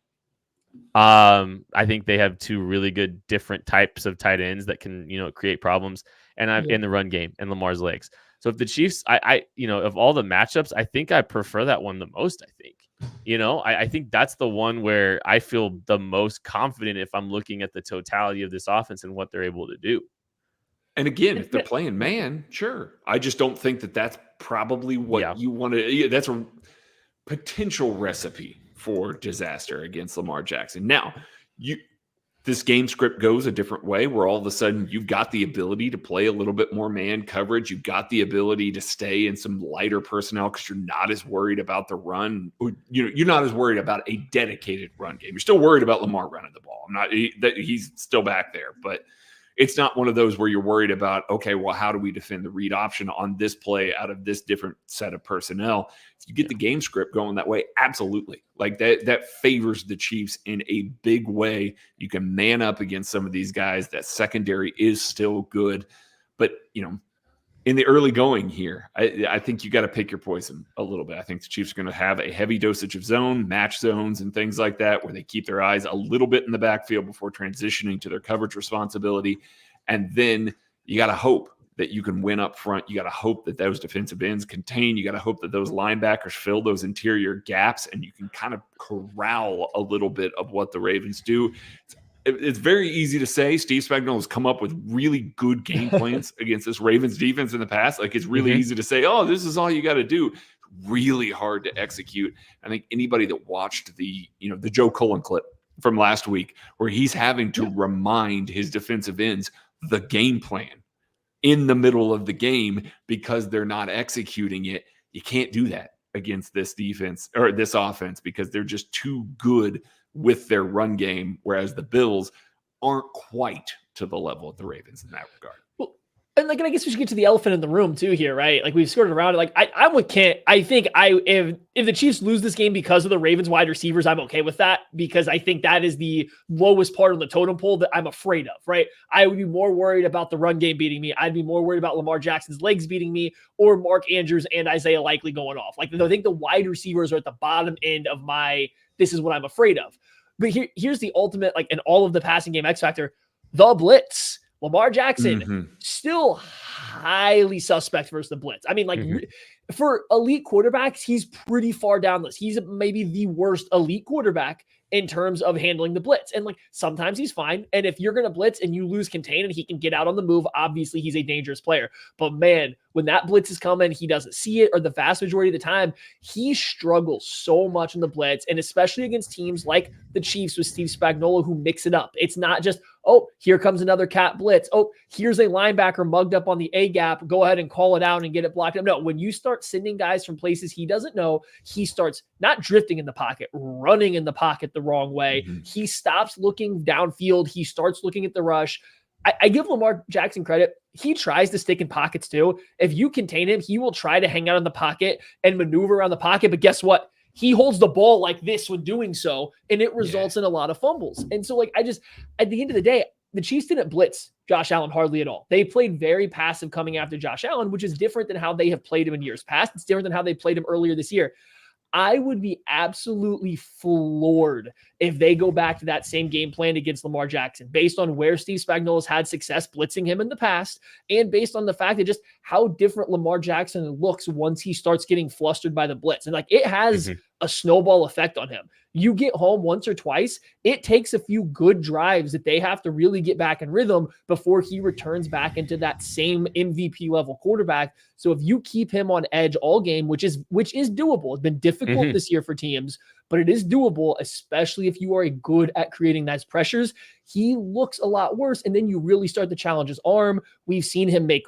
I think they have two really good different types of tight ends that can, create problems, and in the run game and Lamar's legs. So if the Chiefs, of all the matchups, I think I prefer that one the most. I think that's the one where I feel the most confident if I'm looking at the totality of this offense and what they're able to do. And again, if they're playing man, sure. I just don't think that that's probably what you want to. That's a potential recipe for disaster against Lamar Jackson. Now, this game script goes a different way, where all of a sudden you've got the ability to play a little bit more man coverage. You've got the ability to stay in some lighter personnel because you're not as worried about the run. You're not as worried about a dedicated run game. You're still worried about Lamar running the ball. He's still back there, but it's not one of those where you're worried about, okay, well, how do we defend the read option on this play out of this different set of personnel? If you get the game script going that way, absolutely. Like that favors the Chiefs in a big way. You can man up against some of these guys. That secondary is still good. But, in the early going here, I think you got to pick your poison a little bit. I think the Chiefs are going to have a heavy dosage of zone, match zones, and things like that, where they keep their eyes a little bit in the backfield before transitioning to their coverage responsibility. And then you got to hope that you can win up front. You got to hope that those defensive ends contain. You got to hope that those linebackers fill those interior gaps, and you can kind of corral a little bit of what the Ravens do. It's very easy to say Steve Spagnuolo has come up with really good game plans against this Ravens defense in the past. Like, it's really easy to say, oh, this is all you got to do. Really hard to execute. I think anybody that watched the Joe Cullen clip from last week, where he's having to remind his defensive ends the game plan in the middle of the game because they're not executing it. You can't do that against this defense or this offense, because they're just too good with their run game, whereas the Bills aren't quite to the level of the Ravens in that regard. Well, and I guess we should get to the elephant in the room too here, right? Like, we've skirted around it. Like, I'm with Kent. I think if the Chiefs lose this game because of the Ravens wide receivers, I'm okay with that, because I think that is the lowest part of the totem pole that I'm afraid of, right? I would be more worried about the run game beating me. I'd be more worried about Lamar Jackson's legs beating me, or Mark Andrews and Isaiah Likely going off. Like, I think the wide receivers are at the bottom end of this is what I'm afraid of. But here's the ultimate, like, in all of the passing game X factor, the blitz. Lamar Jackson, still highly suspect versus the blitz. I mean, for elite quarterbacks, he's pretty far down the list. He's maybe the worst elite quarterback in terms of handling the blitz. And sometimes he's fine. And if you're going to blitz and you lose contain and he can get out on the move, obviously he's a dangerous player. But man, when that blitz is coming, he doesn't see it, or the vast majority of the time, he struggles so much in the blitz. And especially against teams like the Chiefs with Steve Spagnuolo, who mix it up. It's not just, oh, here comes another cat blitz. Oh, here's a linebacker mugged up on the A gap. Go ahead and call it out and get it blocked up. No, when you start sending guys from places he doesn't know, he starts not drifting in the pocket, running in the pocket the wrong way. He stops looking downfield. He starts looking at the rush. I give Lamar Jackson credit. He tries to stick in pockets too. If you contain him, he will try to hang out in the pocket and maneuver around the pocket. But guess what? He holds the ball like this when doing so, and it results in a lot of fumbles. And so, at the end of the day, the Chiefs didn't blitz Josh Allen hardly at all. They played very passive coming after Josh Allen, which is different than how they have played him in years past. It's different than how they played him earlier this year. I would be absolutely floored if they go back to that same game plan against Lamar Jackson, based on where Steve Spagnuolo's had success blitzing him in the past, and based on the fact that just how different Lamar Jackson looks once he starts getting flustered by the blitz. And like, it has a snowball effect on him. You get home once or twice, it takes a few good drives that they have to really get back in rhythm before he returns back into that same MVP level quarterback. So if you keep him on edge all game, which is doable, it's been difficult this year for teams, but it is doable, especially if you are good at creating nice pressures. He looks a lot worse, and then you really start to challenge his arm. We've seen him make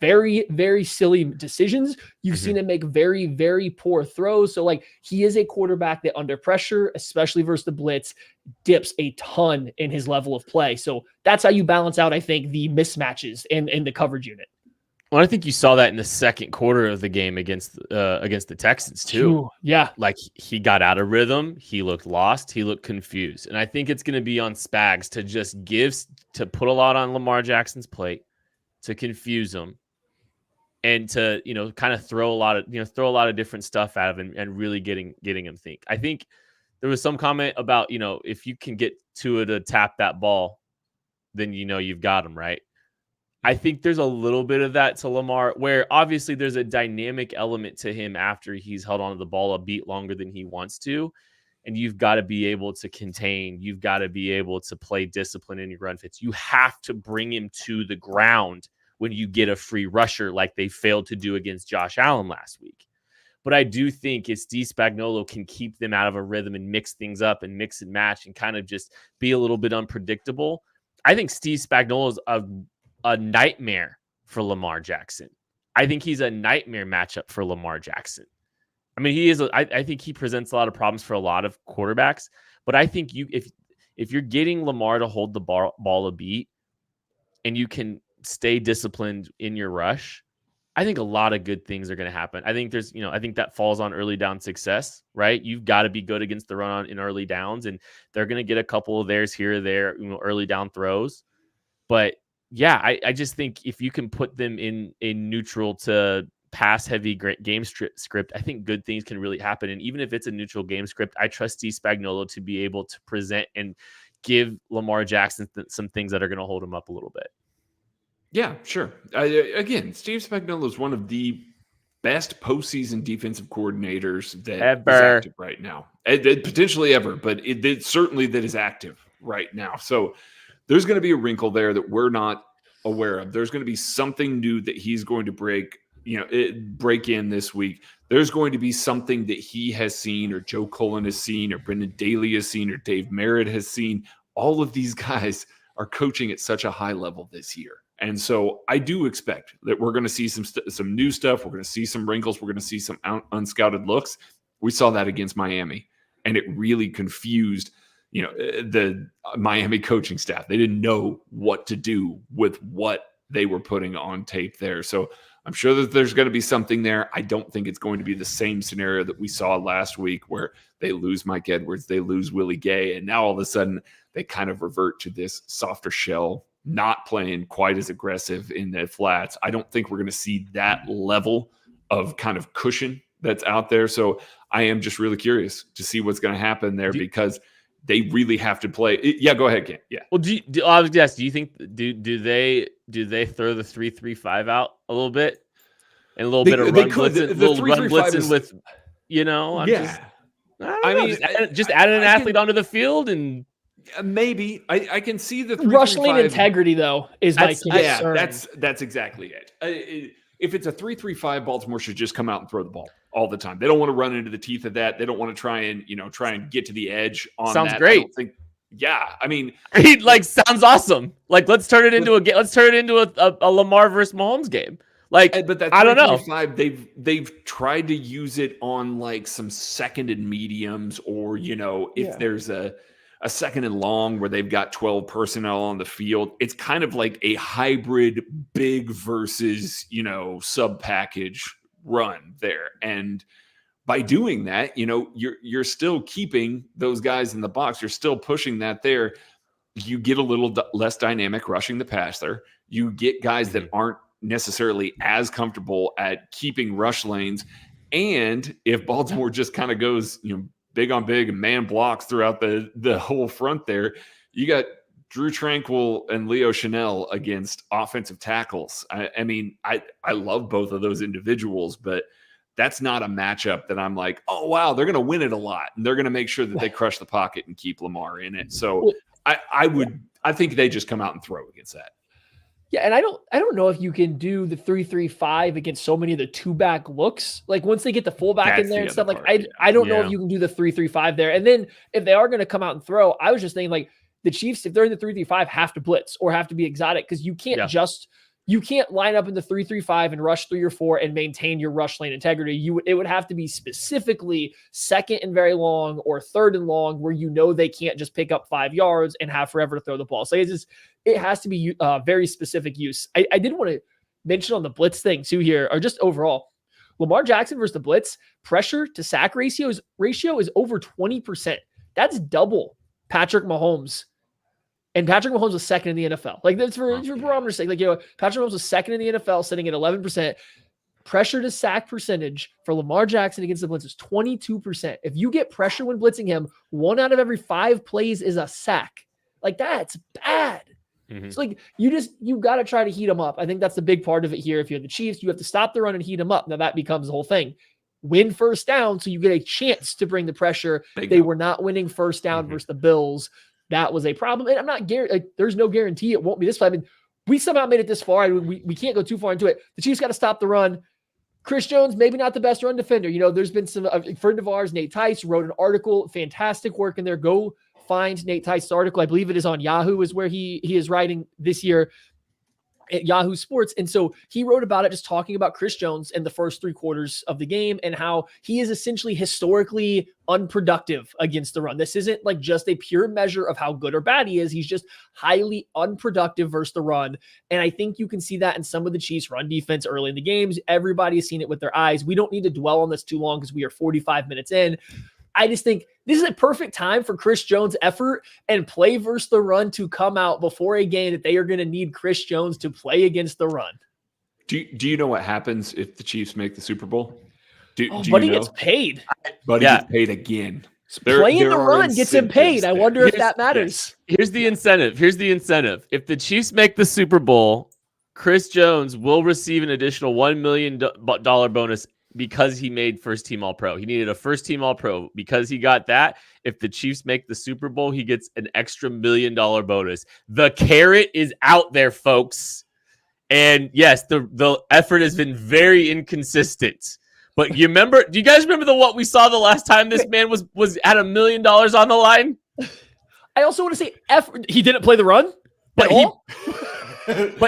very, very silly decisions. You've seen him make very, very poor throws. So like, he is a quarterback that under pressure, especially versus the blitz, dips a ton in his level of play. So that's how you balance out, I think, the mismatches in the coverage unit. Well, I think you saw that in the second quarter of the game against the Texans too. Ooh, yeah. Like, he got out of rhythm. He looked lost. He looked confused. And I think it's going to be on Spags to put a lot on Lamar Jackson's plate, to confuse him, and to, kind of throw a lot of different stuff at him and really getting him think. I think there was some comment about, if you can get Tua to tap that ball, then you've got him, right? I think there's a little bit of that to Lamar, where obviously there's a dynamic element to him after he's held onto the ball a beat longer than he wants to. And you've got to be able to contain. You've got to be able to play discipline in your run fits. You have to bring him to the ground when you get a free rusher, like they failed to do against Josh Allen last week. But I do think if Steve Spagnuolo can keep them out of a rhythm and mix things up and mix and match and kind of just be a little bit unpredictable, I think Steve Spagnuolo is a nightmare for Lamar Jackson. I think he's a nightmare matchup for Lamar Jackson. I mean, he is. I think he presents a lot of problems for a lot of quarterbacks. But I think if you're getting Lamar to hold the ball a beat, and you can stay disciplined in your rush, I think a lot of good things are going to happen. I think I think that falls on early down success, right? You've got to be good against the run in early downs, and they're going to get a couple of theirs here or there, early down throws. But yeah, I just think if you can put them in a neutral to pass heavy game script, I think good things can really happen. And even if it's a neutral game script, I trust Steve Spagnuolo to be able to present and give Lamar Jackson some things that are going to hold him up a little bit. Yeah, sure. Again, Steve Spagnuolo is one of the best postseason defensive coordinators that is active right now. Potentially ever, but it certainly that is active right now. So there's going to be a wrinkle there that we're not aware of. There's going to be something new that he's going to break in this week. There's going to be something that he has seen, or Joe Cullen has seen, or Brendan Daly has seen, or Dave Merritt has seen. All of these guys are coaching at such a high level this year. And so I do expect that we're going to see some new stuff. We're going to see some wrinkles. We're going to see some unscouted looks. We saw that against Miami, and it really confused the Miami coaching staff. They didn't know what to do with what they were putting on tape there. So I'm sure that there's going to be something there. I don't think it's going to be the same scenario that we saw last week, where they lose Mike Edwards, they lose Willie Gay, and now all of a sudden they kind of revert to this softer shell, not playing quite as aggressive in the flats. I don't think we're going to see that level of kind of cushion that's out there. So I am just really curious to see what's going to happen there, because they really have to play. Yeah, go ahead, Ken. Yeah. Well, I was guess. Do you think do they throw the 3-3-5 out a little bit, and a little bit of run blitzing, little run blitzing with, just add an athlete onto the field, and maybe I can see the rush lane integrity though is my concern. That's exactly it. If it's a 3-3-5, Baltimore should just come out and throw the ball all the time. They don't want to run into the teeth of that. They don't want to try and get to the edge on Sounds that. great. I mean, sounds awesome. Like, let's turn it into a Lamar versus Mahomes game. Like, but that I don't know. They've tried to use it on like some second and mediums, or if there's a second and long where they've got 12 personnel on the field. It's kind of like a hybrid big versus, sub package run there. And by doing that, you're still keeping those guys in the box. You're still pushing that there. you get a little less dynamic rushing the passer. You get guys that aren't necessarily as comfortable at keeping rush lanes. And if Baltimore just kind of goes, big on big and man blocks throughout the whole front there, you got Drew Tranquil and Leo Chanel against offensive tackles. I mean, I love both of those individuals, but that's not a matchup that I'm like, oh, wow, they're going to win it a lot. And they're going to make sure that they crush the pocket and keep Lamar in it. So I think they just come out and throw against that. Yeah, and I don't know if you can do the 3-3-5 against so many of the two-back looks. Like once they get the fullback in there and stuff, like I don't know if you can do the 3-3-5 there. And then if they are going to come out and throw, I was just thinking like the Chiefs, if they're in the 3-3-5, have to blitz or have to be exotic because you can't you can't line up in the 3-3-5 and rush 3 or 4 and maintain your rush lane integrity. It would have to be specifically second and very long or third and long where they can't just pick up 5 yards and have forever to throw the ball. So it has to be very specific use. I did want to mention on the blitz thing too here, or just overall, Lamar Jackson versus the blitz pressure to sack ratio is over 20%. That's double Patrick Mahomes. And Patrick Mahomes was second in the NFL. Like that's for barometer's sake. Like, Patrick Mahomes was second in the NFL, sitting at 11%. Pressure to sack percentage for Lamar Jackson against the blitz is 22%. If you get pressure when blitzing him, 1 out of every 5 plays is a sack. Like that's bad. It's like you got to try to heat them up. I think that's the big part of it here. If you're the Chiefs, you have to stop the run and heat them up. Now that becomes the whole thing. Win first down so you get a chance to bring the pressure. They were not winning first down versus the Bills. That was a problem. And I'm not there's no guarantee it won't be this way. I mean, we somehow made it this far. We can't go too far into it. The Chiefs got to stop the run. Chris Jones, maybe not the best run defender. There's been some friend of ours, Nate Tice, wrote an article, fantastic work in there. Go find Nate Tice's article. I believe it is on Yahoo is where he is writing this year at Yahoo Sports. And so he wrote about it, just talking about Chris Jones in the first 3 quarters of the game and how he is essentially historically unproductive against the run. This isn't like just a pure measure of how good or bad he is. He's just highly unproductive versus the run. And I think you can see that in some of the Chiefs run defense early in the games. Everybody's seen it with their eyes. We don't need to dwell on this too long because we are 45 minutes in. I just think this is a perfect time for Chris Jones' effort and play versus the run to come out before a game that they are going to need Chris Jones to play against the run. Do you know what happens if the Chiefs make the Super Bowl? Buddy gets paid. Buddy gets paid again. Playing the run gets him paid. I wonder if that matters. Here's the incentive. If the Chiefs make the Super Bowl, Chris Jones will receive an additional $1 million bonus because he made first team All-Pro. He needed a first team All-Pro. Because he got that, if the Chiefs make the Super Bowl, he gets an extra $1 million bonus. The carrot is out there, folks. And yes, the effort has been very inconsistent. But do you guys remember what we saw the last time this man was at $1 million on the line? I also want to say he didn't play the run but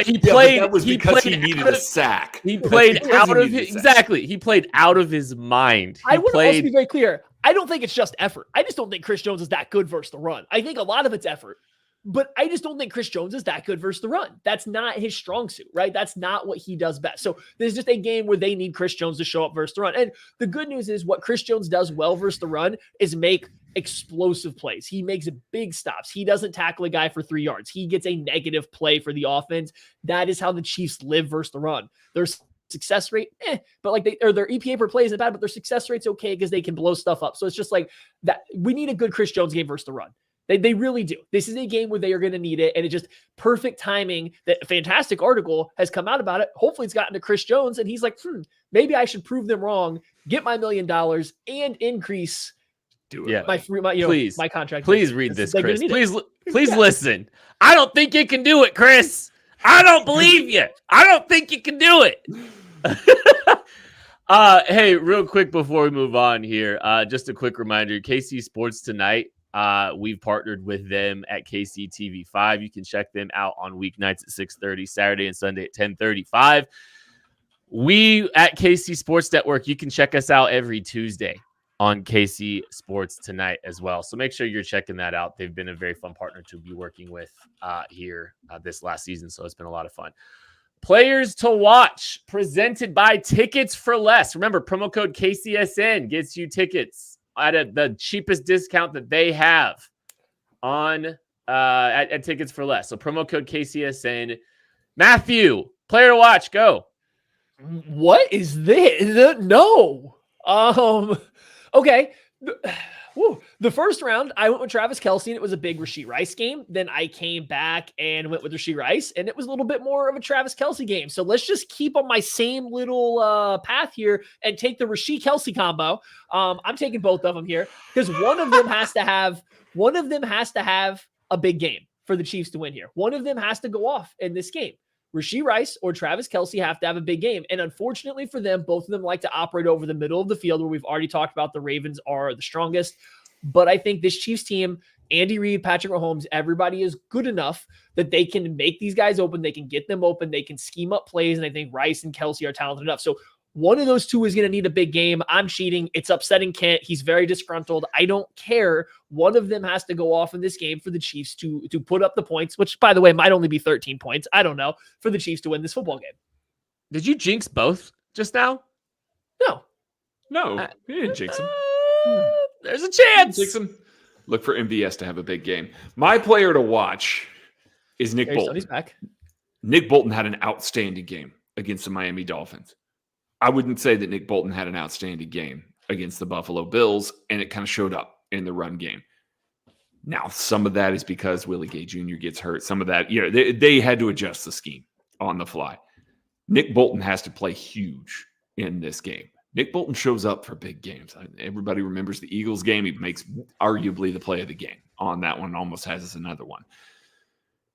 he played. That was because he needed a sack. He played out of his exactly. He played out of his mind. I want to also be very clear. I don't think it's just effort. I just don't think Chris Jones is that good versus the run. I think a lot of it's effort. But I just don't think Chris Jones is that good versus the run. That's not his strong suit, right? That's not what he does best. So there's just a game where they need Chris Jones to show up versus the run. And the good news is what Chris Jones does well versus the run is make explosive plays. He makes big stops. He doesn't tackle a guy for 3 yards. He gets a negative play for the offense. That is how the Chiefs live versus the run. Their success rate, but like their EPA per play isn't bad, but their success rate's okay because they can blow stuff up. So it's just like that. We need a good Chris Jones game versus the run. They really do. This is a game where they are going to need it. And it's just perfect timing that a fantastic article has come out about it. Hopefully it's gotten to Chris Jones and he's like, maybe I should prove them wrong, get my $1 million and increase my contract. Please read this, Chris. Please listen. I don't think you can do it, Chris. I don't believe you. I don't think you can do it. Hey, real quick before we move on here, just a quick reminder, KC Sports Tonight. We've partnered with them at KCTV5. You can check them out on weeknights at 6:30, Saturday and Sunday at 10:35. We at KC Sports Network, you can check us out every Tuesday on KC Sports Tonight as well. So make sure you're checking that out. They've been a very fun partner to be working with here this last season. So it's been a lot of fun. Players to watch presented by Tickets for Less. Remember, promo code KCSN gets you tickets at the cheapest discount that they have on at tickets for less. So promo code KCSN. Matthew, player to watch, go. What is this? No. Okay. Woo. The first round, I went with Travis Kelce, and it was a big Rashee Rice game. Then I came back and went with Rashee Rice, and it was a little bit more of a Travis Kelce game. So let's just keep on my same little path here and take the Rashee Kelce combo. I'm taking both of them here because one of them has to have a big game for the Chiefs to win here. One of them has to go off in this game. Rashee Rice or Travis Kelce have to have a big game. And unfortunately for them, both of them like to operate over the middle of the field, where we've already talked about the Ravens are the strongest. But I think this Chiefs team, Andy Reid, Patrick Mahomes, everybody is good enough that they can make these guys open. They can get them open. They can scheme up plays. And I think Rice and Kelce are talented enough. So one of those two is going to need a big game. I'm cheating. It's upsetting Kent. He's very disgruntled. I don't care. One of them has to go off in this game for the Chiefs to put up the points, which, by the way, might only be 13 points. I don't know, for the Chiefs to win this football game. Did you jinx both just now? No, you didn't jinx him. There's a chance. Jinx him. Look for MVS to have a big game. My player to watch is Nick Bolton. He's back. Nick Bolton had an outstanding game against the Miami Dolphins. I wouldn't say that Nick Bolton had an outstanding game against the Buffalo Bills, and it kind of showed up in the run game. Now, some of that is because Willie Gay Jr. gets hurt. Some of that, they had to adjust the scheme on the fly. Nick Bolton has to play huge in this game. Nick Bolton shows up for big games. Everybody remembers the Eagles game. He makes arguably the play of the game on that one, almost has us another one.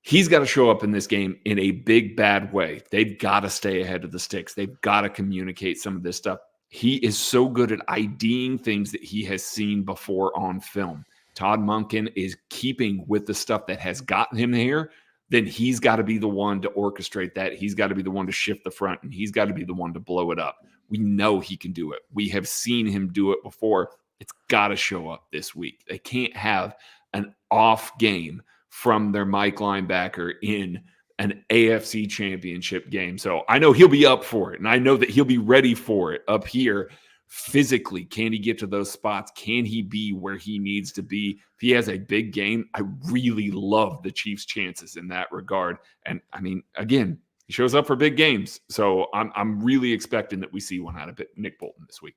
He's got to show up in this game in a big, bad way. They've got to stay ahead of the sticks. They've got to communicate some of this stuff. He is so good at IDing things that he has seen before on film. Todd Monken is keeping with the stuff that has gotten him here. Then he's got to be the one to orchestrate that. He's got to be the one to shift the front, and he's got to be the one to blow it up. We know he can do it. We have seen him do it before. It's got to show up this week. They can't have an off game from their Mike linebacker in an AFC championship game. So I know he'll be up for it, and I know that he'll be ready for it up here. Physically, can he get to those spots? Can he be where he needs to be? If he has a big game, I really love the Chiefs' chances in that regard. And I mean, again, he shows up for big games. So I'm really expecting that we see one out of Nick Bolton this week.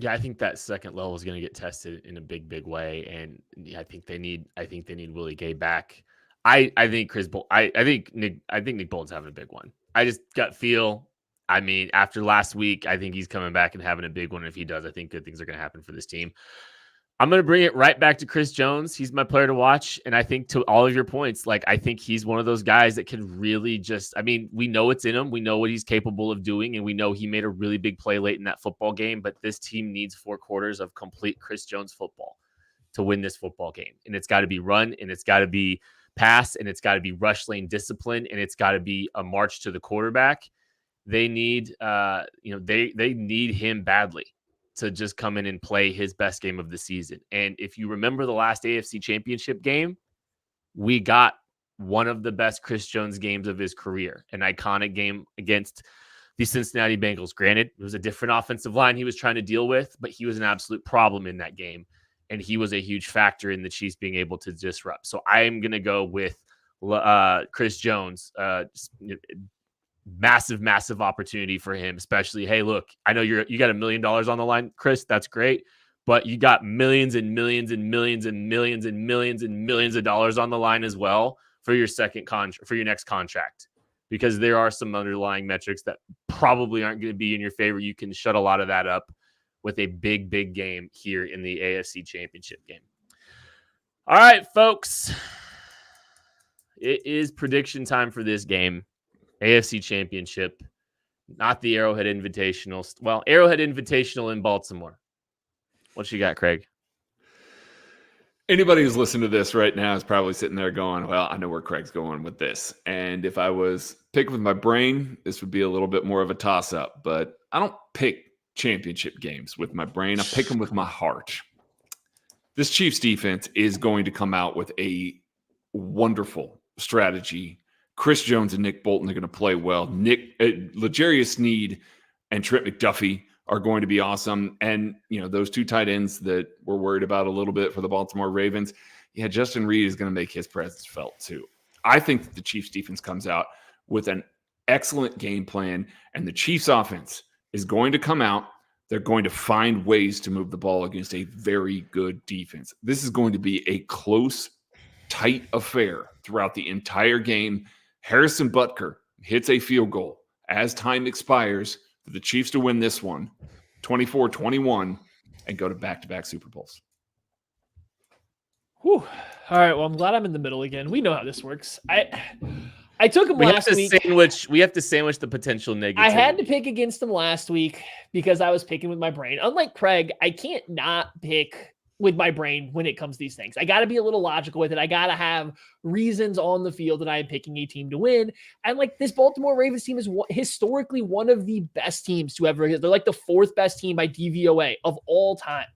Yeah, I think that second level is going to get tested in a big, big way, and I think they need Willie Gay back. I think Nick Bolton's having a big one. I just gut feel. I mean, after last week, I think he's coming back and having a big one. If he does, I think good things are going to happen for this team. I'm going to bring it right back to Chris Jones. He's my player to watch. And I think to all of your points, I think he's one of those guys that can really we know it's in him. We know what he's capable of doing. And we know he made a really big play late in that football game. But this team needs 4 quarters of complete Chris Jones football to win this football game. And it's got to be run, and it's got to be pass, and it's got to be rush lane discipline, and it's got to be a march to the quarterback. They need, they need him badly to just come in and play his best game of the season. And if you remember the last AFC championship game, we got one of the best Chris Jones games of his career, an iconic game against the Cincinnati Bengals. Granted, it was a different offensive line he was trying to deal with, but he was an absolute problem in that game. And he was a huge factor in the Chiefs being able to disrupt. So I am going to go with Chris Jones. Massive opportunity for him, especially, hey, look, I know you got $1 million on the line, Chris, that's great, but you got millions and millions and millions and millions and millions and millions of dollars on the line as well for your for your next contract, because there are some underlying metrics that probably aren't going to be in your favor. You can shut a lot of that up with a big game here in the AFC championship game. All right, folks, it is prediction time for this game. AFC Championship, not the Arrowhead Invitational. Well, Arrowhead Invitational in Baltimore. What you got, Craig? Anybody who's listening to this right now is probably sitting there going, well, I know where Craig's going with this. And if I was picking with my brain, this would be a little bit more of a toss-up. But I don't pick championship games with my brain. I pick them with my heart. This Chiefs defense is going to come out with a wonderful strategy. Chris Jones and Nick Bolton are going to play well. L'Jarius Sneed and Trent McDuffie are going to be awesome. And, those 2 tight ends that we're worried about a little bit for the Baltimore Ravens, yeah, Justin Reed is going to make his presence felt too. I think that the Chiefs defense comes out with an excellent game plan, and the Chiefs offense is going to come out. They're going to find ways to move the ball against a very good defense. This is going to be a close, tight affair throughout the entire game. Harrison Butker hits a field goal as time expires for the Chiefs to win this one, 24-21, and go to back-to-back Super Bowls. Whew. All right. Well, I'm glad I'm in the middle again. We know how this works. I took him last week. We have to sandwich the potential negativity. I had to pick against him last week because I was picking with my brain. Unlike Craig, I can't not pick with my brain when it comes to these things. I got to be a little logical with it. I got to have reasons on the field that I am picking a team to win. And like this Baltimore Ravens team is historically one of the best teams to ever hit. They're like the fourth best team by DVOA of all time.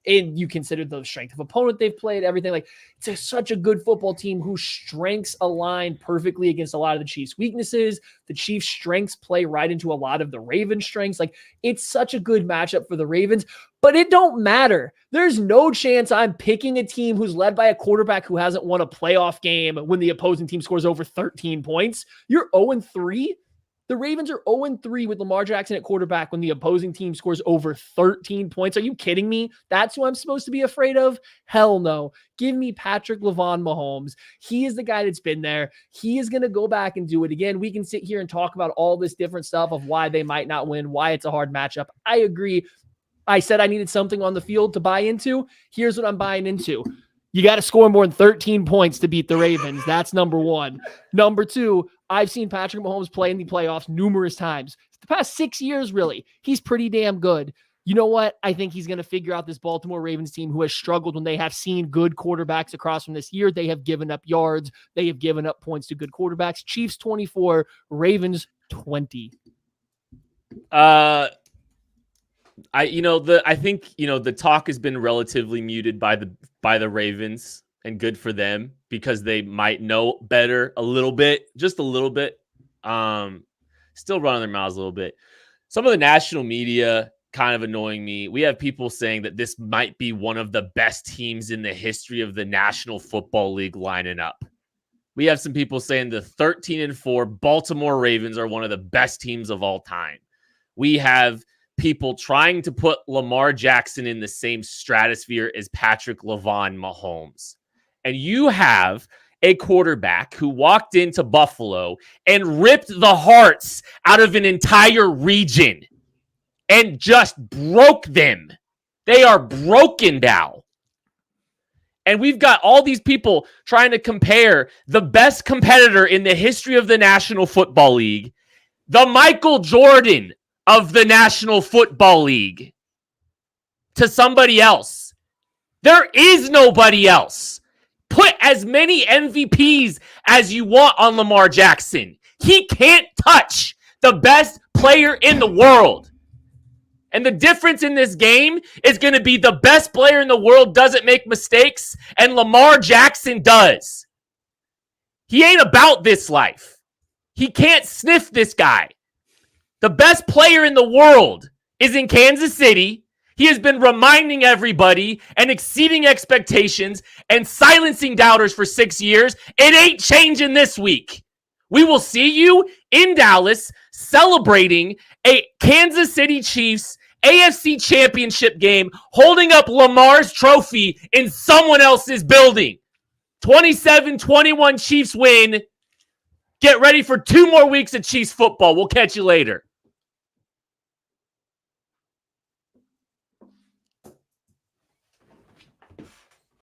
And you consider the strength of opponent they've played, everything. Like it's such a good football team whose strengths align perfectly against a lot of the Chiefs' weaknesses. The Chiefs' strengths play right into a lot of the Ravens' strengths. Like it's such a good matchup for the Ravens, but it don't matter. There's no chance I'm picking a team who's led by a quarterback who hasn't won a playoff game when the opposing team scores over 13 points. You're 0-3. The Ravens are 0-3 with Lamar Jackson at quarterback when the opposing team scores over 13 points. Are you kidding me? That's who I'm supposed to be afraid of? Hell no. Give me Patrick LaVon Mahomes. He is the guy that's been there. He is going to go back and do it again. We can sit here and talk about all this different stuff of why they might not win, why it's a hard matchup. I agree. I said I needed something on the field to buy into. Here's what I'm buying into. You got to score more than 13 points to beat the Ravens. That's number one. Number two, I've seen Patrick Mahomes play in the playoffs numerous times. The past 6 years, really. He's pretty damn good. You know what? I think he's going to figure out this Baltimore Ravens team who has struggled when they have seen good quarterbacks across from this year. They have given up yards. They have given up points to good quarterbacks. Chiefs 24, Ravens 20. I think the talk has been relatively muted by the Ravens, and good for them because they might know better a little bit, just a little bit. Still running their mouths a little bit. Some of the national media kind of annoying me. We have people saying that this might be one of the best teams in the history of the National Football League lining up. We have some people saying the 13-4 Baltimore Ravens are one of the best teams of all time. We have people trying to put Lamar Jackson in the same stratosphere as Patrick LaVon Mahomes. And you have a quarterback who walked into Buffalo and ripped the hearts out of an entire region and just broke them. They are broken now. And we've got all these people trying to compare the best competitor in the history of the National Football League, the Michael Jordan of the National Football League, to somebody else. There is nobody else. Put as many MVPs as you want on Lamar Jackson. He can't touch the best player in the world. And the difference in this game is going to be the best player in the world doesn't make mistakes, and Lamar Jackson does. He ain't about this life. He can't sniff this guy. The best player in the world is in Kansas City. He has been reminding everybody and exceeding expectations and silencing doubters for 6 years. It ain't changing this week. We will see you in Dallas celebrating a Kansas City Chiefs AFC Championship game, holding up Lamar's trophy in someone else's building. 27-21 Chiefs win. Get ready for 2 more weeks of Chiefs football. We'll catch you later.